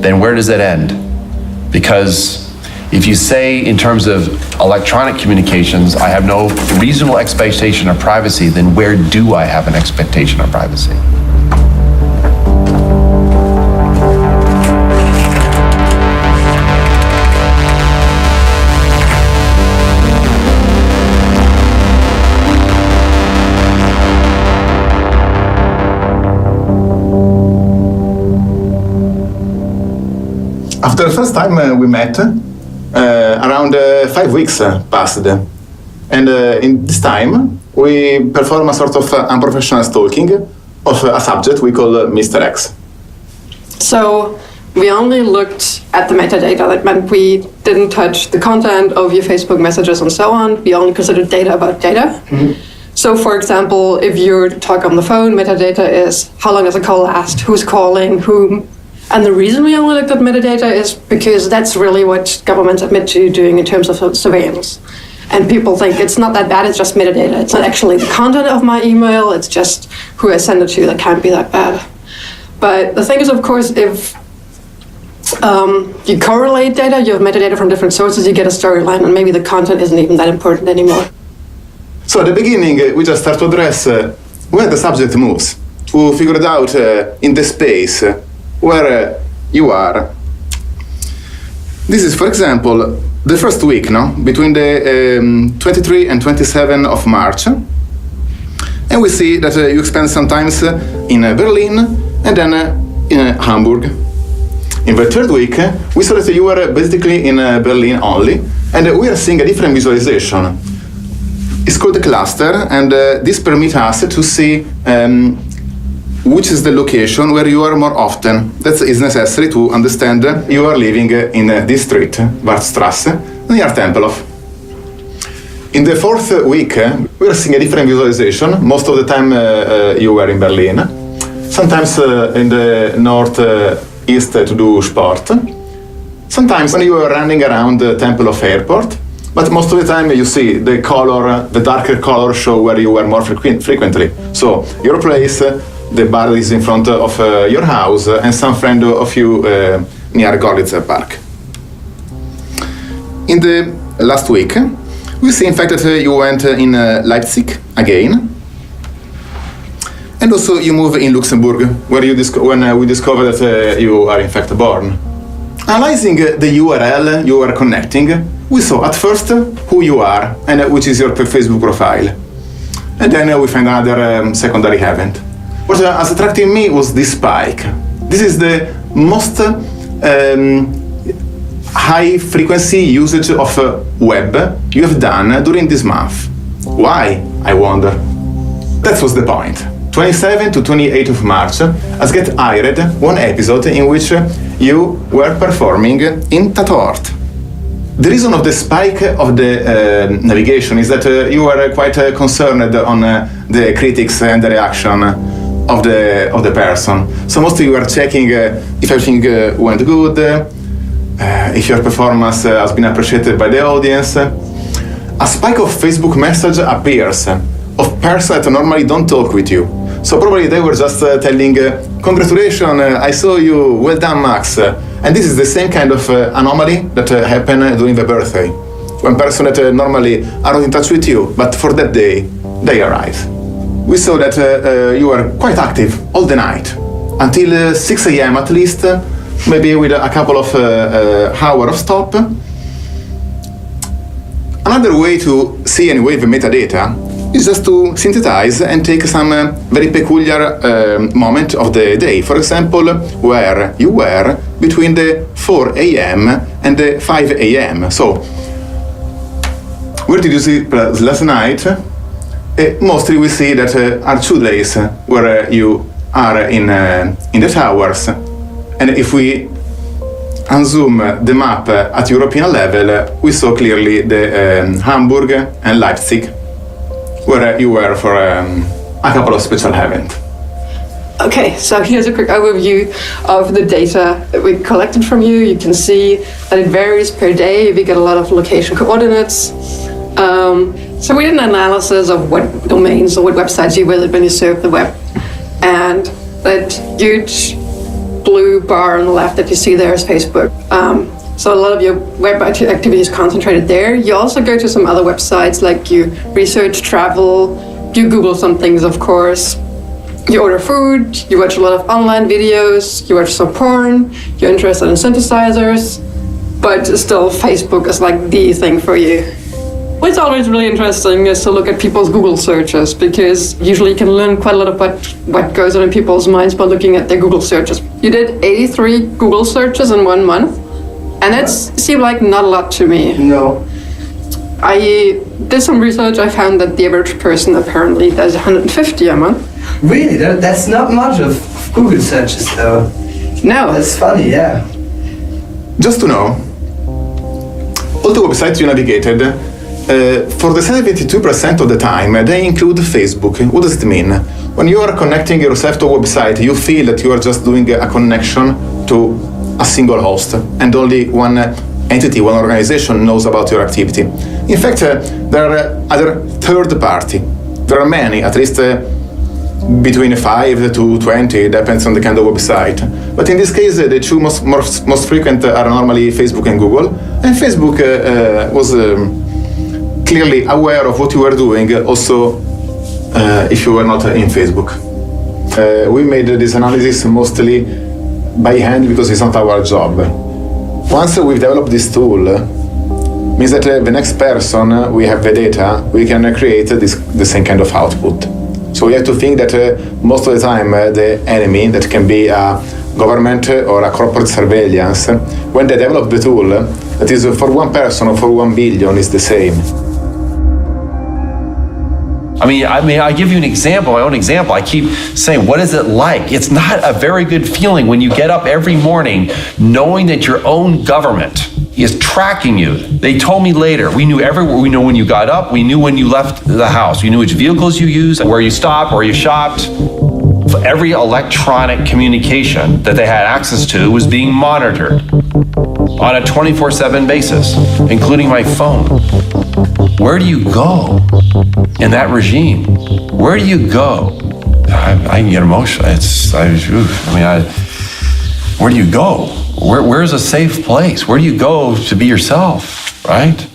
Speaker 19: Then where does it end? Because if you say in terms of electronic communications, I have no reasonable expectation of privacy, then where do I have an expectation of privacy?
Speaker 10: After the first time we met, around 5 weeks passed. And in this time, we perform a sort of unprofessional stalking of a subject we call Mr. X.
Speaker 23: So we only looked at the metadata. That meant we didn't touch the content of your Facebook messages and so on. We only considered data about data. Mm-hmm. So for example, if you talk on the phone, metadata is how long does a call last, who's calling, whom. And the reason we only looked at metadata is because that's really what governments admit to doing in terms of surveillance. And people think it's not that bad, it's just metadata. It's not actually the content of my email, it's just who I send it to that can't be that bad. But the thing is, of course, if you correlate data, you have metadata from different sources, you get a storyline, and maybe the content isn't even that important anymore.
Speaker 10: So at the beginning, we just start to address where the subject moves, to figure it out in the space where you are. This is, for example, the first week, between the 23 and 27 of March. And we see that you spend some time in Berlin and then in Hamburg. In the third week, we saw that you were basically in Berlin only, and we are seeing a different visualization. It's called a cluster, and this permits us to see which is the location where you are more often. That is necessary to understand you are living in this street, Wartstrasse, near Tempelhof. In the fourth week, we are seeing a different visualization. Most of the time you were in Berlin. Sometimes in the northeast to do sport. Sometimes when you are running around Tempelhof Airport. But most of the time you see the color, the darker color show where you were more frequently. So your place, the bar is in front of your house, and some friend of you near Gorlitzer Park. In the last week, we see in fact that you went in Leipzig again, and also you move in Luxembourg, where you when we discovered that you are in fact born. Analyzing the URL you are connecting, we saw at first who you are and which is your Facebook profile, and then we find another secondary event. What has attracted me was this spike. This is the most high frequency usage of web you have done during this month. Why, I wonder? That was the point. 27 to 28 of March has get aired one episode in which you were performing in Tatort. The reason of the spike of the navigation is that you were quite concerned on the critics and the reaction of the person. So mostly you were checking if everything went good, if your performance has been appreciated by the audience. A spike of Facebook message appears of persons that normally don't talk with you. So probably they were just telling, congratulations, I saw you, well done, Max. And this is the same kind of anomaly that happened during the birthday. When persons that normally are not in touch with you, but for that day, they arrive. We saw that you were quite active all the night, until 6 a.m. at least, maybe with a couple of hours of stop. Another way to see anyway the metadata is just to synthesize and take some very peculiar moment of the day. For example, where you were between the 4 a.m. and the 5 a.m. So, where did you sleep last night? Mostly we see that are 2 days where you are in the towers. And if we unzoom the map at European level, we saw clearly the Hamburg and Leipzig, where you were for a couple of special events.
Speaker 23: Okay, so here's a quick overview of the data that we collected from you. You can see that it varies per day. We get a lot of location coordinates. So we did an analysis of what domains or what websites you visit when you surf the web. And that huge blue bar on the left that you see there is Facebook. So a lot of your web activity is concentrated there. You also go to some other websites, like you research travel, you Google some things, of course. You order food, you watch a lot of online videos, you watch some porn, you're interested in synthesizers, but still Facebook is like the thing for you. What's always really interesting is to look at people's Google searches, because usually you can learn quite a lot of what goes on in people's minds by looking at their Google searches. You did 83 Google searches in 1 month, and it seemed like not a lot to me.
Speaker 21: No.
Speaker 23: I did some research. I found that the average person apparently does 150 a month.
Speaker 21: Really? That's not much of Google searches, though.
Speaker 23: No.
Speaker 21: That's funny, yeah.
Speaker 10: Just to know, all the websites you navigated, for the 72% of the time, they include Facebook. What does it mean? When you are connecting yourself to a website, you feel that you are just doing a connection to a single host, and only one entity, one organization knows about your activity. In fact, there are other third party. There are many, at least between 5 to 20, depends on the kind of website. But in this case, the two most frequent are normally Facebook and Google. And Facebook was clearly aware of what you were doing, also if you were not in Facebook. We made this analysis mostly by hand because it's not our job. Once we've developed this tool, means that the next person we have the data, we can create the same kind of output. So we have to think that most of the time the enemy, that can be a government or a corporate surveillance, when they develop the tool, that is for one person or for 1 billion is the same.
Speaker 19: I mean, I give you an example, my own example. I keep saying, what is it like? It's not a very good feeling when you get up every morning knowing that your own government is tracking you. They told me later, we knew everywhere. We knew when you got up, we knew when you left the house, we knew which vehicles you used, where you stopped, where you shopped. Every electronic communication that they had access to was being monitored on a 24/7 basis, including my phone. Where do you go in that regime? Where do you go? I can get emotional. Where do you go? Where's a safe place? Where do you go to be yourself, right?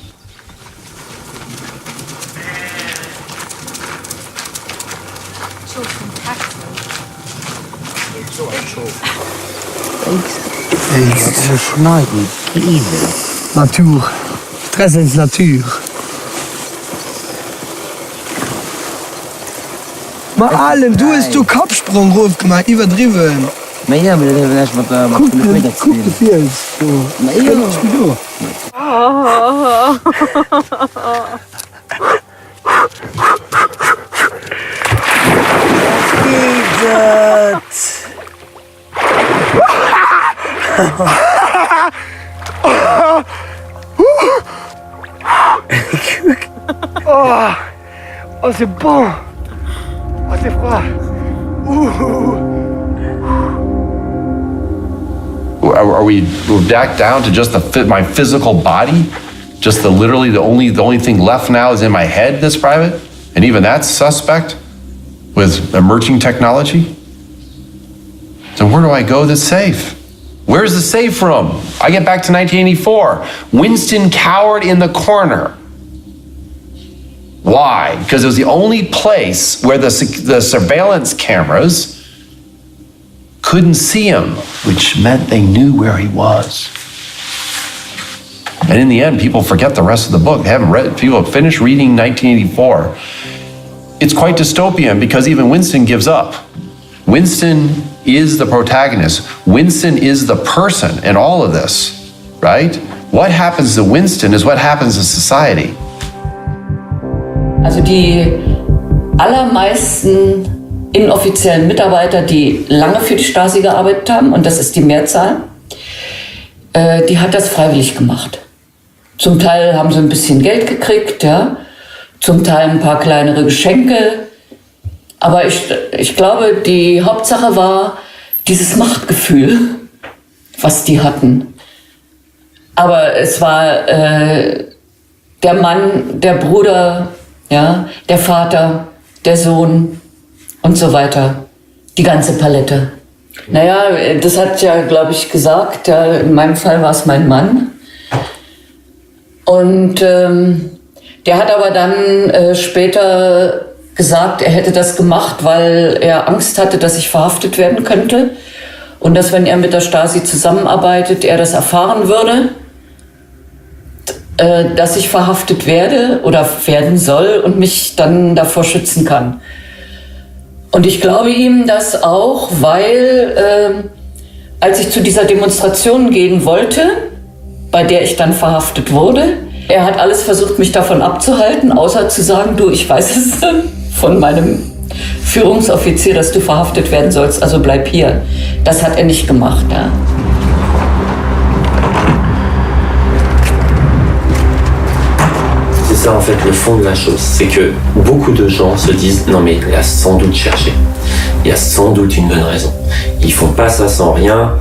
Speaker 1: Ze schneiden, Liebe. Natuur. Stress is natuur. Maar Allen, du hast du Kopfsprung ruf gemacht, übertrieben.
Speaker 8: Maar ja, maar dat hebben we net met de
Speaker 1: Guck de Fiels.
Speaker 8: Maar ja, dat is goed.
Speaker 1: Oh, c'est bon. Oh, c'est froid.
Speaker 19: Are we back down to just my physical body? Just literally the only thing left now is in my head that's private? And even that's suspect with emerging technology? So where do I go that's safe? Where's the safe room? I get back to 1984. Winston cowered in the corner. Why? Because it was the only place where the surveillance cameras couldn't see him, which meant they knew where he was. And in the end, people forget the rest of the book. They haven't read. People have finished reading 1984. It's quite dystopian because even Winston gives up. Winston is the protagonist. Winston is the person in all of this, right? What happens to Winston is what happens to society.
Speaker 4: Also die allermeisten inoffiziellen Mitarbeiter, die lange für die Stasi gearbeitet haben, und das ist die Mehrzahl, die hat das freiwillig gemacht. Zum Teil haben sie ein bisschen Geld gekriegt, ja, zum Teil ein paar kleinere Geschenke. Aber ich glaube, die Hauptsache war dieses Machtgefühl, was die hatten. Aber es war der Mann, der Bruder, ja, der Vater, der Sohn und so weiter. Die ganze Palette. Naja, das hat ja, glaube ich, gesagt, ja, in meinem Fall war es mein Mann. Und der hat aber dann später gesagt, er hätte das gemacht, weil er Angst hatte, dass ich verhaftet werden könnte. Und dass, wenn er mit der Stasi zusammenarbeitet, er das erfahren würde, dass ich verhaftet werde oder werden soll und mich dann davor schützen kann. Und ich glaube ihm das auch, weil als ich zu dieser Demonstration gehen wollte, bei der ich dann verhaftet wurde, er hat alles versucht, mich davon abzuhalten, außer zu sagen, du, ich weiß es von meinem Führungsoffizier, dass du verhaftet werden sollst, also bleib hier. Das hat er nicht gemacht, ja.
Speaker 11: C'est ça en fait le fond de la chose, c'est que beaucoup de gens se disent non mais il a sans doute cherché, il y a sans doute une bonne raison. Ils font pas ça sans rien,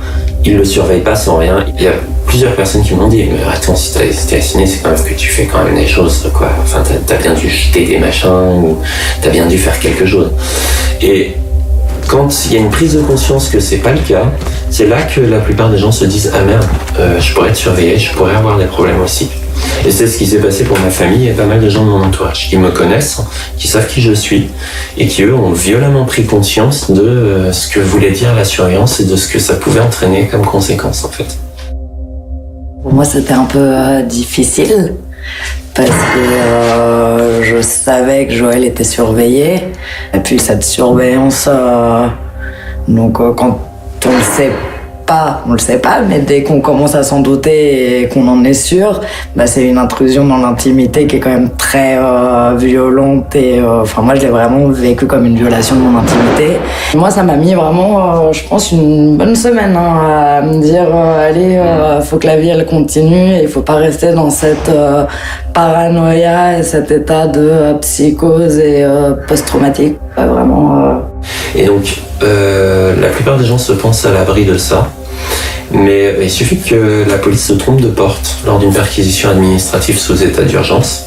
Speaker 11: ils le surveillent pas sans rien. Il y a plusieurs personnes qui m'ont dit mais attends, si t'es assigné, c'est quand même que tu fais quand même des choses quoi. Enfin t'as bien dû jeter des machins ou t'as bien dû faire quelque chose. Et quand il y a une prise de conscience que c'est pas le cas, c'est là que la plupart des gens se disent ah merde, je pourrais être surveillé, je pourrais avoir des problèmes aussi. Et c'est ce qui s'est passé pour ma famille et pas mal de gens de mon entourage qui me connaissent, qui savent qui je suis et qui eux ont violemment pris conscience de ce que voulait dire la surveillance et de ce que ça pouvait entraîner comme conséquence en fait.
Speaker 5: Pour moi c'était un peu difficile parce que je savais que Joël était surveillé et puis cette surveillance, donc quand on le sait pas, on le sait pas, mais dès qu'on commence à s'en douter et qu'on en est sûr, bah c'est une intrusion dans l'intimité qui est quand même très violente et enfin moi je l'ai vraiment vécu comme une violation de mon intimité. Moi ça m'a mis vraiment, je pense une bonne semaine à me dire allez, faut que la vie elle continue et il faut pas rester dans cette paranoïa et cet état de psychose et post-traumatique. Vraiment.
Speaker 11: Et donc la plupart des gens se pensent à l'abri de ça. Mais il suffit que la police se trompe de porte lors d'une perquisition administrative sous état d'urgence,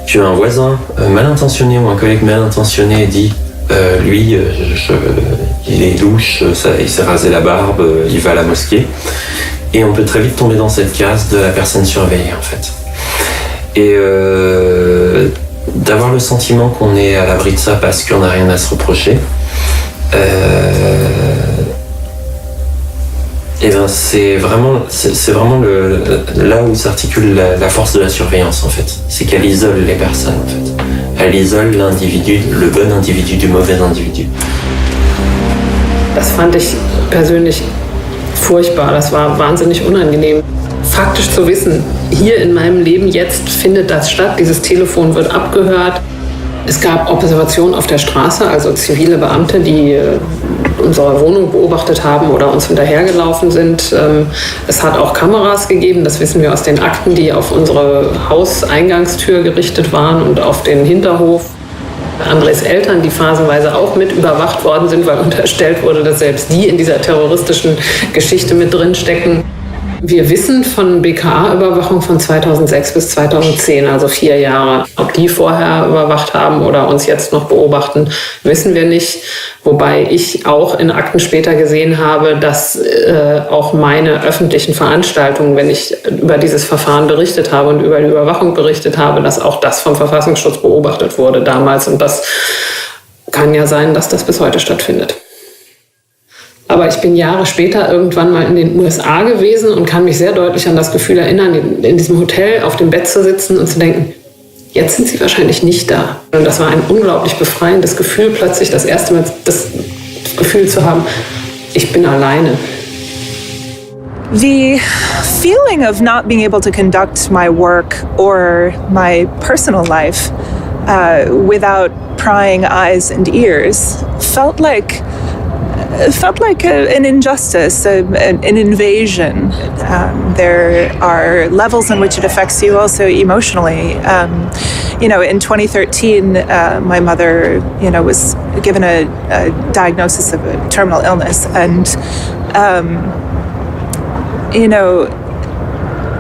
Speaker 11: qu'un voisin mal intentionné ou un collègue mal intentionné dit lui, il est louche, il s'est rasé la barbe, il va à la mosquée, et on peut très vite tomber dans cette case de la personne surveillée en fait. Et d'avoir le sentiment qu'on est à l'abri de ça parce qu'on n'a rien à se reprocher, et ben c'est vraiment là où s'articule la force de la surveillance en fait. C'est qu'elle isole les personnes en fait. Elle isole l'individu, le bon individu du mauvais individu.
Speaker 14: Das fand ich persönlich furchtbar. Das war wahnsinnig unangenehm. Faktisch zu wissen, hier in meinem Leben jetzt findet das statt. Dieses Telefon wird abgehört. Es gab Observationen auf der Straße, also zivile Beamte, die unserer Wohnung beobachtet haben oder uns hinterhergelaufen sind. Es hat auch Kameras gegeben, das wissen wir aus den Akten, die auf unsere Hauseingangstür gerichtet waren und auf den Hinterhof. Andres Eltern, die phasenweise auch mit überwacht worden sind, weil unterstellt wurde, dass selbst die in dieser terroristischen Geschichte mit drin stecken. Wir wissen von BKA-Überwachung von 2006 bis 2010, also 4 Jahre. Ob die vorher überwacht haben oder uns jetzt noch beobachten, wissen wir nicht. Wobei ich auch in Akten später gesehen habe, dass auch meine öffentlichen Veranstaltungen, wenn ich über dieses Verfahren berichtet habe und über die Überwachung berichtet habe, dass auch das vom Verfassungsschutz beobachtet wurde damals. Und das kann ja sein, dass das bis heute stattfindet. Aber ich bin Jahre später irgendwann mal in den USA gewesen und kann mich sehr deutlich an das Gefühl erinnern, in diesem Hotel auf dem Bett zu sitzen und zu denken, jetzt sind sie wahrscheinlich nicht da. Und das war ein unglaublich befreiendes Gefühl, plötzlich das erste Mal das Gefühl zu haben, ich bin alleine.
Speaker 6: The feeling of not being able to conduct my work or my personal life without prying eyes and ears felt like an injustice, an invasion. There are levels in which it affects you also emotionally. In 2013, my mother, was given a diagnosis of a terminal illness, and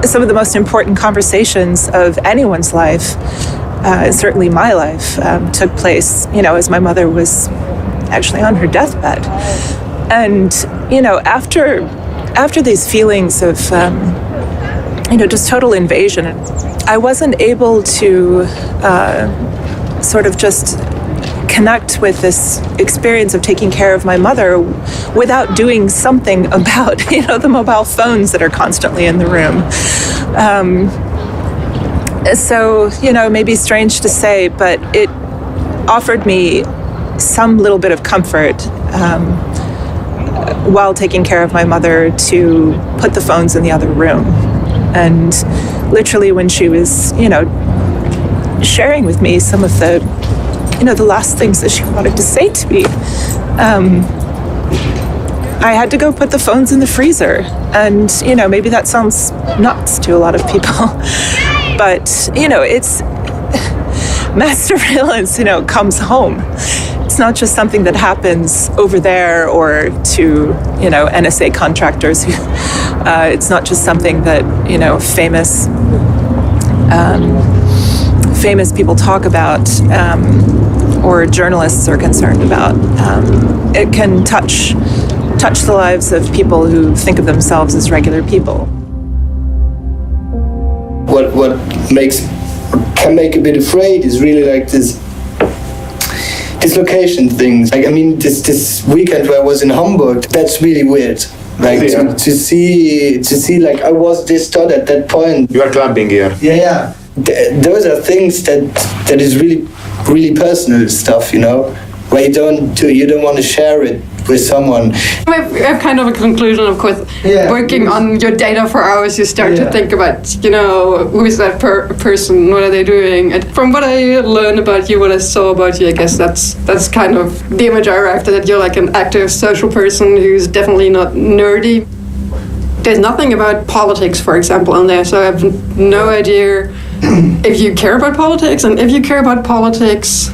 Speaker 6: some of the most important conversations of anyone's life, certainly my life, took place, as my mother was actually on her deathbed. And, after these feelings of, just total invasion, I wasn't able to sort of just connect with this experience of taking care of my mother without doing something about, the mobile phones that are constantly in the room. So, maybe strange to say, but it offered me some little bit of comfort while taking care of my mother to put the phones in the other room. And literally when she was, sharing with me some of the, the last things that she wanted to say to me, I had to go put the phones in the freezer. And, maybe that sounds nuts to a lot of people, but, it's mass surveillance, comes home. It's not just something that happens over there or to, NSA contractors. It's not just something that, famous people talk about or journalists are concerned about. It can touch the lives of people who think of themselves as regular people.
Speaker 9: What can make a bit afraid is really like this dislocation things. Like, this weekend where I was in Hamburg, that's really weird. Like to see like I was this thought at that point.
Speaker 10: You are clubbing here.
Speaker 9: Yeah. Those are things that is really, really personal stuff, where you don't want to share it with someone.
Speaker 23: I have kind of a conclusion, of course. Working on your data for hours, you start to think about, who is that person, what are they doing? And from what I learned about you, what I saw about you, I guess that's kind of the image I arrived at, that you're like an active social person who's definitely not nerdy. There's nothing about politics, for example, on there, so I have no idea if you care about politics, and if you care about politics,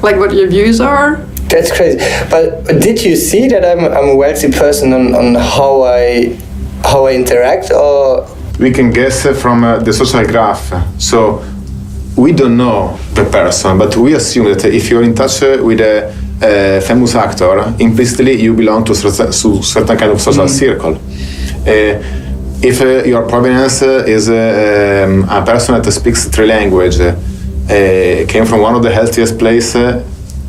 Speaker 23: like what your views are.
Speaker 9: That's crazy. But did you see that I'm a wealthy person on how I interact, or?
Speaker 10: We can guess from the social graph. So we don't know the person, but we assume that if you're in touch with a famous actor, implicitly you belong to certain kind of social circle. If your provenance is a person that speaks 3 languages, came from one of the healthiest places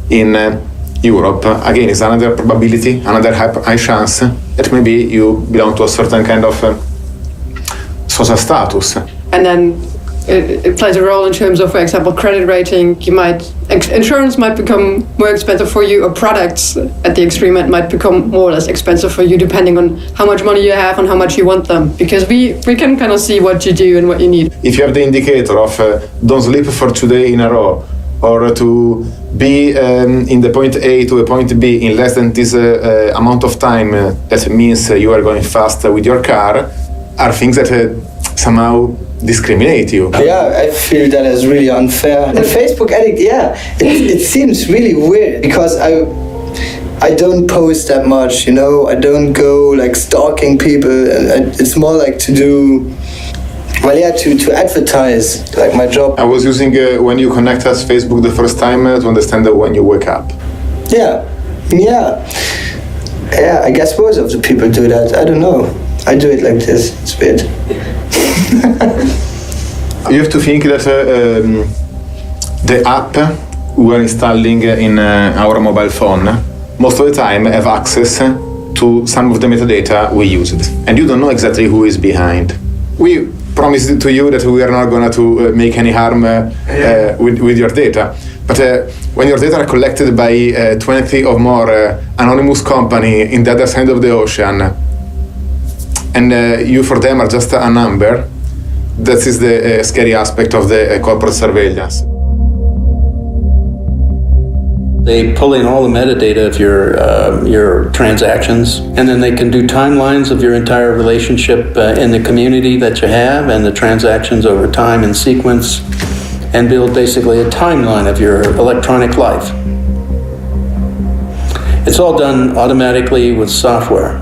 Speaker 10: in Europe, again, it's another probability, another high chance that maybe you belong to a certain kind of social status.
Speaker 23: And then it plays a role in terms of, for example, credit rating. Insurance might become more expensive for you, or products at the extreme end might become more or less expensive for you, depending on how much money you have and how much you want them, because we can kind of see what you do and what you need.
Speaker 10: If you have the indicator of don't sleep for 2 days in a row, or to be in the point A to a point B in less than this amount of time, that means you are going fast with your car, are things that somehow discriminate you.
Speaker 9: Yeah, I feel that is really unfair. The Facebook addict, it seems really weird because I don't post that much, I don't go like stalking people. It's more like to do, to advertise, like my job.
Speaker 10: I was using when you connect us Facebook the first time to understand when you wake up.
Speaker 9: Yeah, I guess most of the people do that. I don't know. I do it like this. It's weird.
Speaker 10: You have to think that the app we are installing in our mobile phone most of the time have access to some of the metadata we used, and you don't know exactly who is behind. We promised to you that we are not going to make any harm with your data, but when your data are collected by 20 or more anonymous company in the other side of the ocean, and you for them are just a number, that is the scary aspect of the corporate surveillance.
Speaker 7: They pull in all the metadata of your transactions, and then they can do timelines of your entire relationship in the community that you have and the transactions over time in sequence, and build basically a timeline of your electronic life. It's all done automatically with software.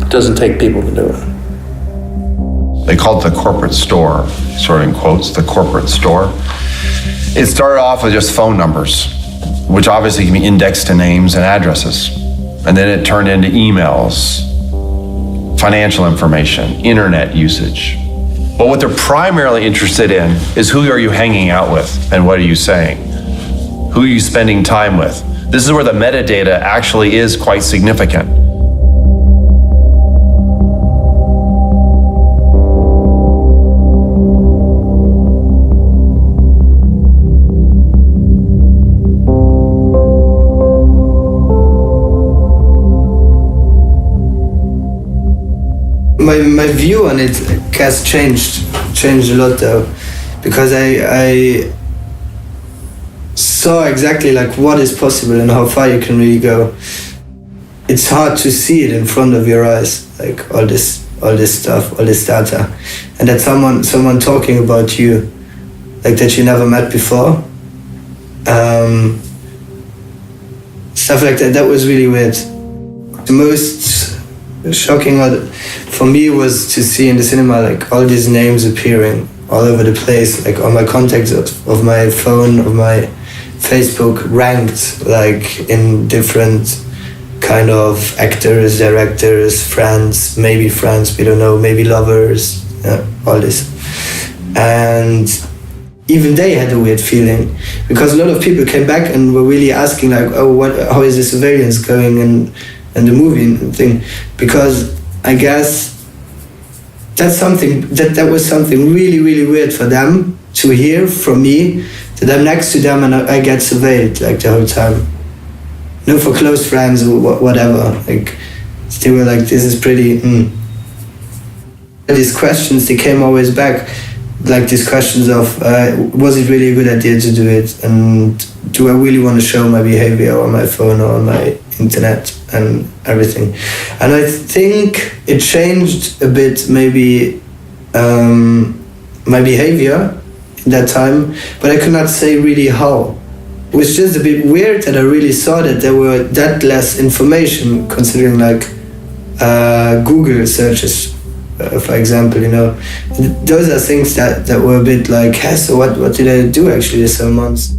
Speaker 7: It doesn't take people to do it.
Speaker 19: They call it the corporate store, sort of in quotes, the corporate store. It started off with just phone numbers, which obviously can be indexed to names and addresses. And then it turned into emails, financial information, internet usage. But what they're primarily interested in is who are you hanging out with and what are you saying? Who are you spending time with? This is where the metadata actually is quite significant.
Speaker 9: My view on it has changed a lot though, because I saw exactly like what is possible and how far you can really go. It's hard to see it in front of your eyes, like all this stuff, all this data, and that someone talking about you, like that you never met before. Stuff like that. That was really weird. The most shocking for me was to see in the cinema like all these names appearing all over the place, like all my contacts of my phone, of my Facebook ranked like in different kind of actors, directors, friends, we don't know, maybe lovers, all this. And even they had a weird feeling because a lot of people came back and were really asking like, how is the surveillance going and the movie thing, because I guess that was something really, really weird for them to hear from me, that I'm next to them and I get surveilled like the whole time. No, for close friends or whatever. Like they were like, this is pretty. These questions, they came always back, like these questions of, was it really a good idea to do it, and do I really want to show my behavior on my phone or on my internet and everything. And I think it changed a bit maybe my behavior in that time, but I could not say really how. It was just a bit weird that I really saw that there were that less information, considering like Google searches, for example, those are things that were a bit like, hey, so what did I do actually this 7 months?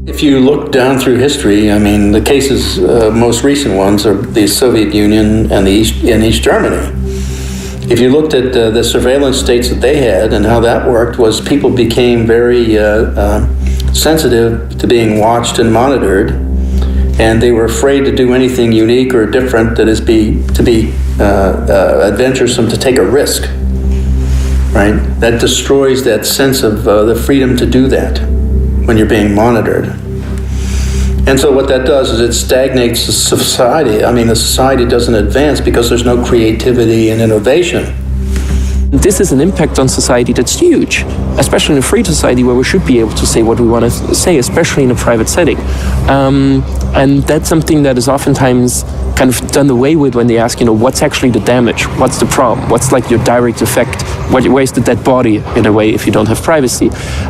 Speaker 7: If you look down through history, I mean, the cases, most recent ones are the Soviet Union and East Germany. If you looked at the surveillance states that they had and how that worked, was people became very sensitive to being watched and monitored, and they were afraid to do anything unique or different that is to be adventuresome, to take a risk, right? That destroys that sense of the freedom to do that when you're being monitored. And so what that does is it stagnates the society. I mean, the society doesn't advance because there's no creativity and innovation.
Speaker 12: This is an impact on society that's huge, especially in a free society where we should be able to say what we want to say, especially in a private setting. And that's something that is oftentimes kind of done away with when they ask, what's actually the damage? What's the problem? What's like your direct effect? Where's the dead body, in a way, if you don't have privacy?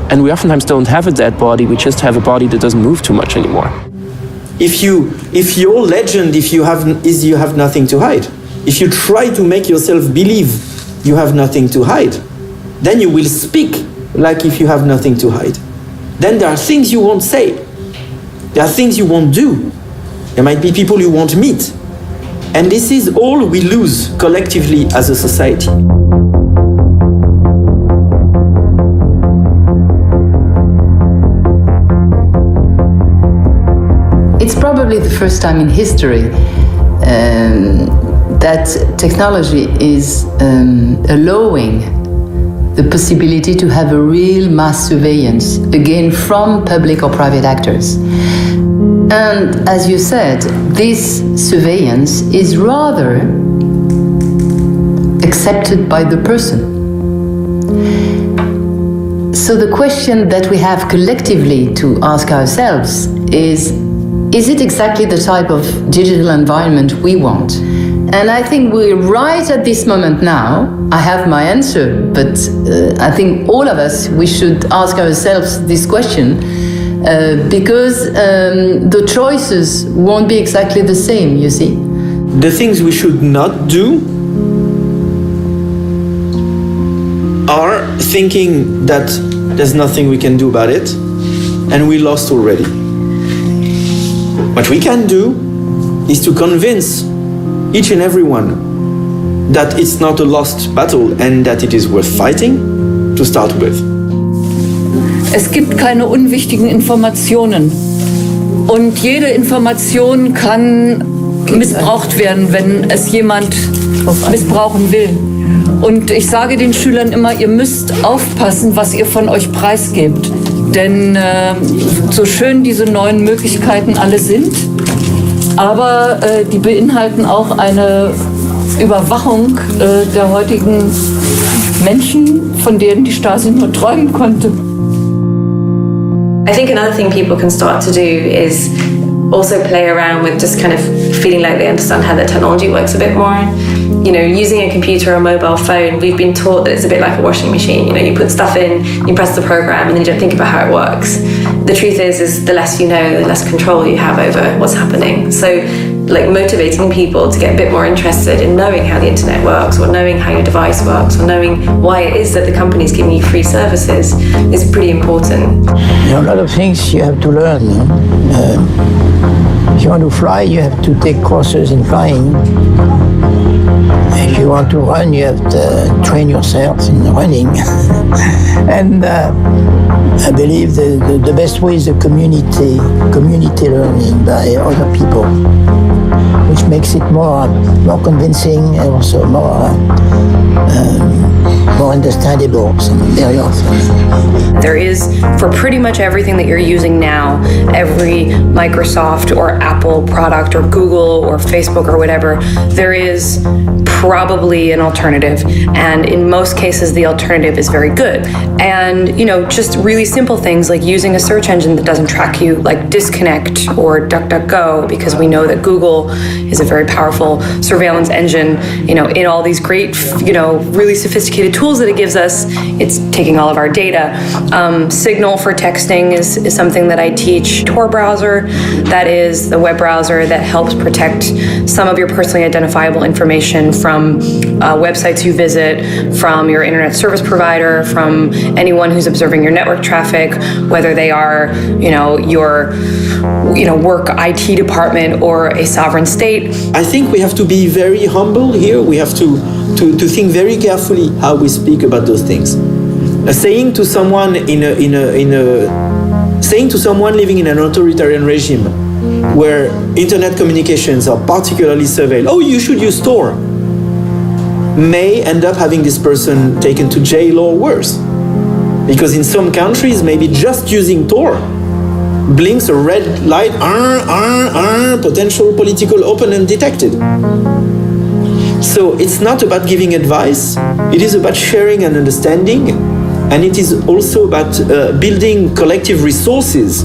Speaker 12: And we oftentimes don't have a dead body, we just have a body that doesn't move too much anymore.
Speaker 21: If your legend, you have nothing to hide, if you try to make yourself believe you have nothing to hide, then you will speak like if you have nothing to hide. Then there are things you won't say. There are things you won't do. There might be people you won't meet. And this is all we lose collectively as a society.
Speaker 13: It's probably the first time in history that technology is allowing the possibility to have a real mass surveillance, again, from public or private actors. And as you said, this surveillance is rather accepted by the person. So the question that we have collectively to ask ourselves is it exactly the type of digital environment we want? And I think we're right at this moment now. I have my answer, but I think all of us, we should ask ourselves this question because the choices won't be exactly the same, you see.
Speaker 21: The things we should not do are thinking that there's nothing we can do about it and we lost already. What we can do is to convince each and everyone that it's not a lost battle and that it is worth fighting to start with.
Speaker 4: Es gibt keine unwichtigen Informationen. Und jede Information kann missbraucht werden, wenn es jemand missbrauchen will. Und ich sage den Schülern immer, ihr müsst aufpassen, was ihr von euch preisgebt. Denn so schön diese neuen Möglichkeiten alle sind, aber die beinhalten auch eine Überwachung der heutigen Menschen, von denen die Stasi nur träumen konnte.
Speaker 16: I think another thing people can start to do is also play around with just kind of feeling like they understand how the technology works a bit more. Using a computer or a mobile phone, we've been taught that it's a bit like a washing machine. You put stuff in, you press the program, and then you don't think about how it works. The truth is the less you know, the less control you have over what's happening. So, motivating people to get a bit more interested in knowing how the internet works, or knowing how your device works, or knowing why it is that the company's giving you free services is pretty important.
Speaker 2: There are a lot of things you have to learn. If you want to fly, you have to take courses in flying. If you want to run, you have to train yourself in running. And I believe the best way is the community learning by other people, which makes it more convincing and also more understandable very often.
Speaker 17: There is, for pretty much everything that you're using now, every Microsoft or Apple product or Google or Facebook or whatever, there is probably an alternative. And in most cases, the alternative is very good. And, just really simple things like using a search engine that doesn't track you, like Disconnect or DuckDuckGo, because we know that Google is a very powerful surveillance engine, in all these great, really sophisticated tools that it gives us. It's taking all of our data. Signal for texting is something that I teach. Tor browser, that is the web browser that helps protect some of your personally identifiable information from websites you visit, from your internet service provider, from anyone who's observing your network traffic, whether they are, your, work IT department or a sovereign state.
Speaker 21: I think we have to be very humble here. We have to think very carefully how we speak about those things. Saying to someone saying to someone living in an authoritarian regime where internet communications are particularly surveilled, oh, you should use Tor, may end up having this person taken to jail or worse. Because in some countries, maybe just using Tor blinks a red light, potential political opponent detected. So it's not about giving advice, it is about sharing and understanding, and it is also about building collective resources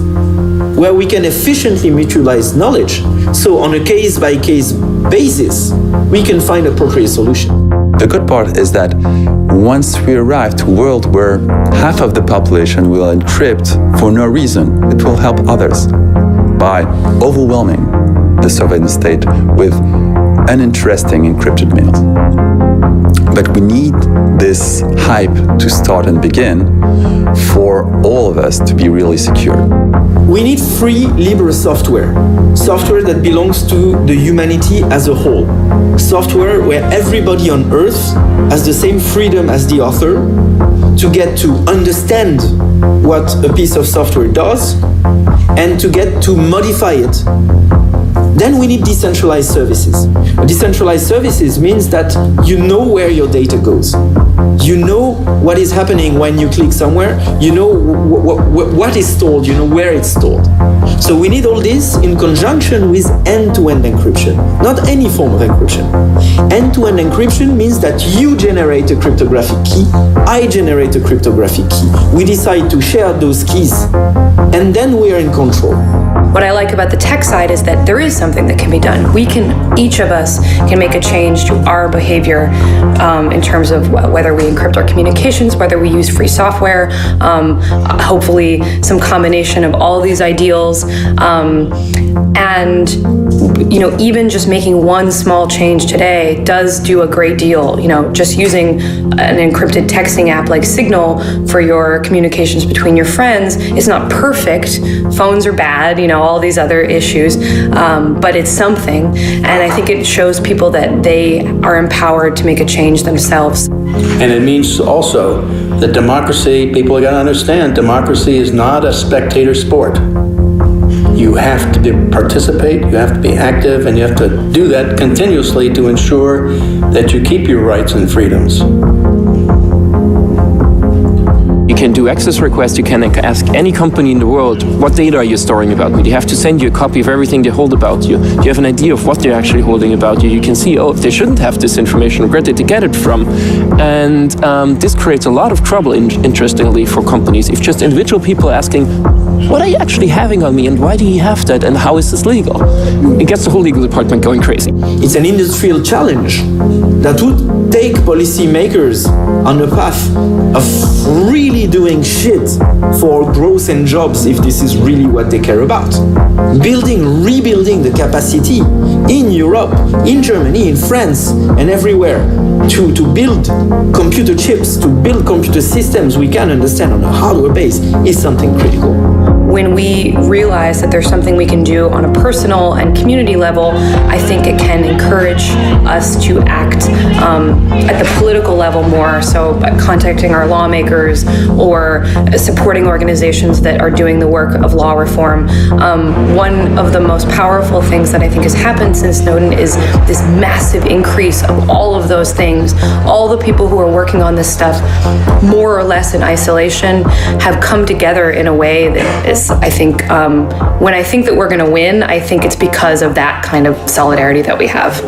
Speaker 21: where we can efficiently mutualize knowledge. So on a case-by-case basis, we can find appropriate solution.
Speaker 15: The good part is that once we arrive to a world where half of the population will encrypt for no reason, it will help others by overwhelming the surveillance state with uninteresting encrypted mails. But we need this hype to start and begin for all of us to be really secure.
Speaker 21: We need free, liberal software that belongs to the humanity as a whole. Software where everybody on Earth has the same freedom as the author to get to understand what a piece of software does and to get to modify it. Then we need decentralized services. Decentralized services means that you know where your data goes. You know what is happening when you click somewhere. You know what is stored, you know where it's stored. So we need all this in conjunction with end-to-end encryption, not any form of encryption. End-to-end encryption means that you generate a cryptographic key, I generate a cryptographic key. We decide to share those keys, and then we are in control.
Speaker 17: What I like about the tech side is that there is something that can be done. Each of us can make a change to our behavior in terms of whether we encrypt our communications, whether we use free software, hopefully some combination of all these ideals. And even just making one small change today does do a great deal. Just using an encrypted texting app like Signal for your communications between your friends is not perfect. Phones are bad, all these other issues, but it's something. And I think it shows people that they are empowered to make a change themselves.
Speaker 7: And it means also that democracy, people got to understand, democracy is not a spectator sport. You have to participate, you have to be active, and you have to do that continuously to ensure that you keep your rights and freedoms.
Speaker 12: You can do access requests, you can ask any company in the world, what data are you storing about me? They have to send you a copy of everything they hold about you. You have an idea of what they're actually holding about you. You can see, if they shouldn't have this information, where did they get it from? And this creates a lot of trouble, interestingly, for companies. If just individual people asking, what are you actually having on me and why do you have that and how is this legal? It gets the whole legal department going crazy.
Speaker 21: It's an industrial challenge that would take policymakers on a path of really doing shit for growth and jobs if this is really what they care about. Rebuilding the capacity in Europe, in Germany, in France, and everywhere to build computer chips, to build computer systems we can understand on a hardware base is something critical.
Speaker 17: When we realize that there's something we can do on a personal and community level, I think it can encourage us to act at the political level more, so by contacting our lawmakers or supporting organizations that are doing the work of law reform. One of the most powerful things that I think has happened since Snowden is this massive increase of all of those things. All the people who are working on this stuff, more or less in isolation, have come together in a way that is, I think, when I think that we're going to win, I think it's because of that kind of solidarity that we have.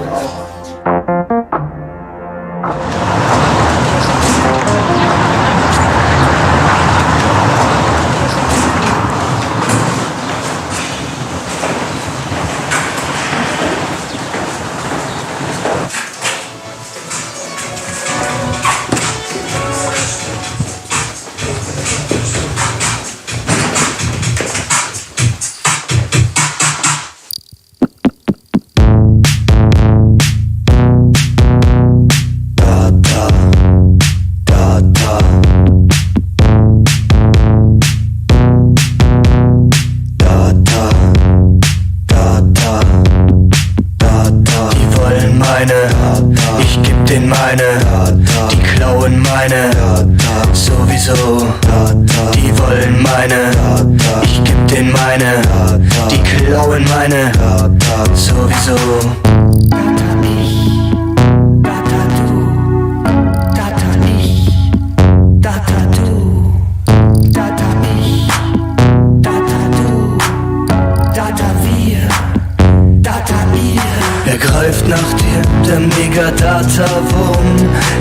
Speaker 18: Nach dir, der Megadata. Metadata-Wurm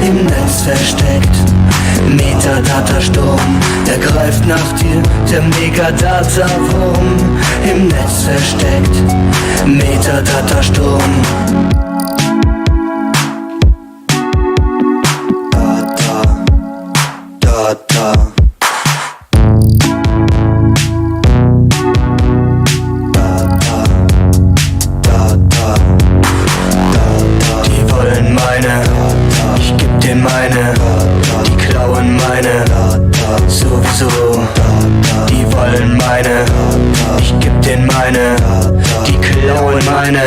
Speaker 18: im Netz versteckt. Metadata-Sturm, er greift nach dir, der Megadata-Wurm im Netz versteckt. Metadata-Sturm. Die wollen meine, ich geb dir meine, die klauen meine, sowieso. Die wollen meine, ich geb denen meine, die klauen meine.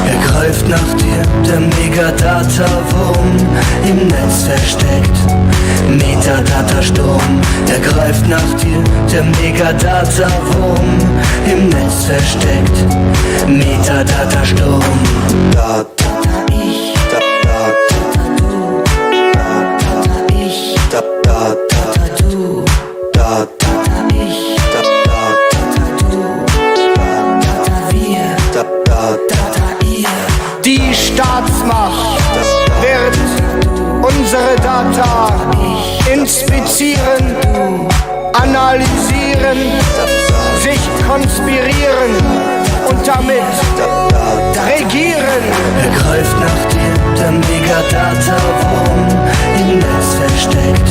Speaker 18: Er greift nach dir, der Megadata-Wurm im Netz versteckt. Metadata-Sturm, er greift nach dir, der Megadata-Wurm im Netz versteckt. Metadata-Sturm. Die Staatsmacht wird unsere Data inspizieren, analysieren, sich konspirieren und damit regieren. Er greift nach dir, der Megadata-Wurm im Netz versteckt.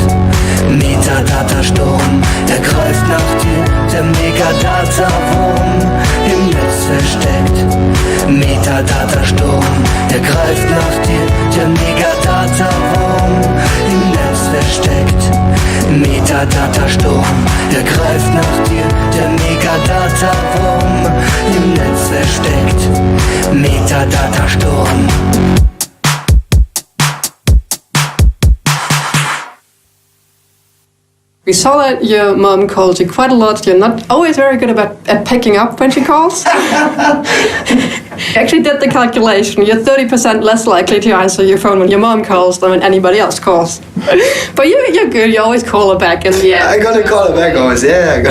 Speaker 18: Metadata-Sturm, er greift nach dir, der Megadata-Wurm im Netz versteckt. Metadata-Sturm, er greift nach dir, der Megadata-Wurm im Netz versteckt. Metadata-Sturm, er greift nach dir, der Megadata-Wurm im Netz versteckt. Metadata-Sturm.
Speaker 23: We saw that your mom calls you quite a lot. You're not always very good at picking up when she calls. Actually did the calculation. You're 30% less likely to answer your phone when your mom calls than when anybody else calls. But you're good. You always call her back in the end.
Speaker 9: I gotta call her back always, yeah.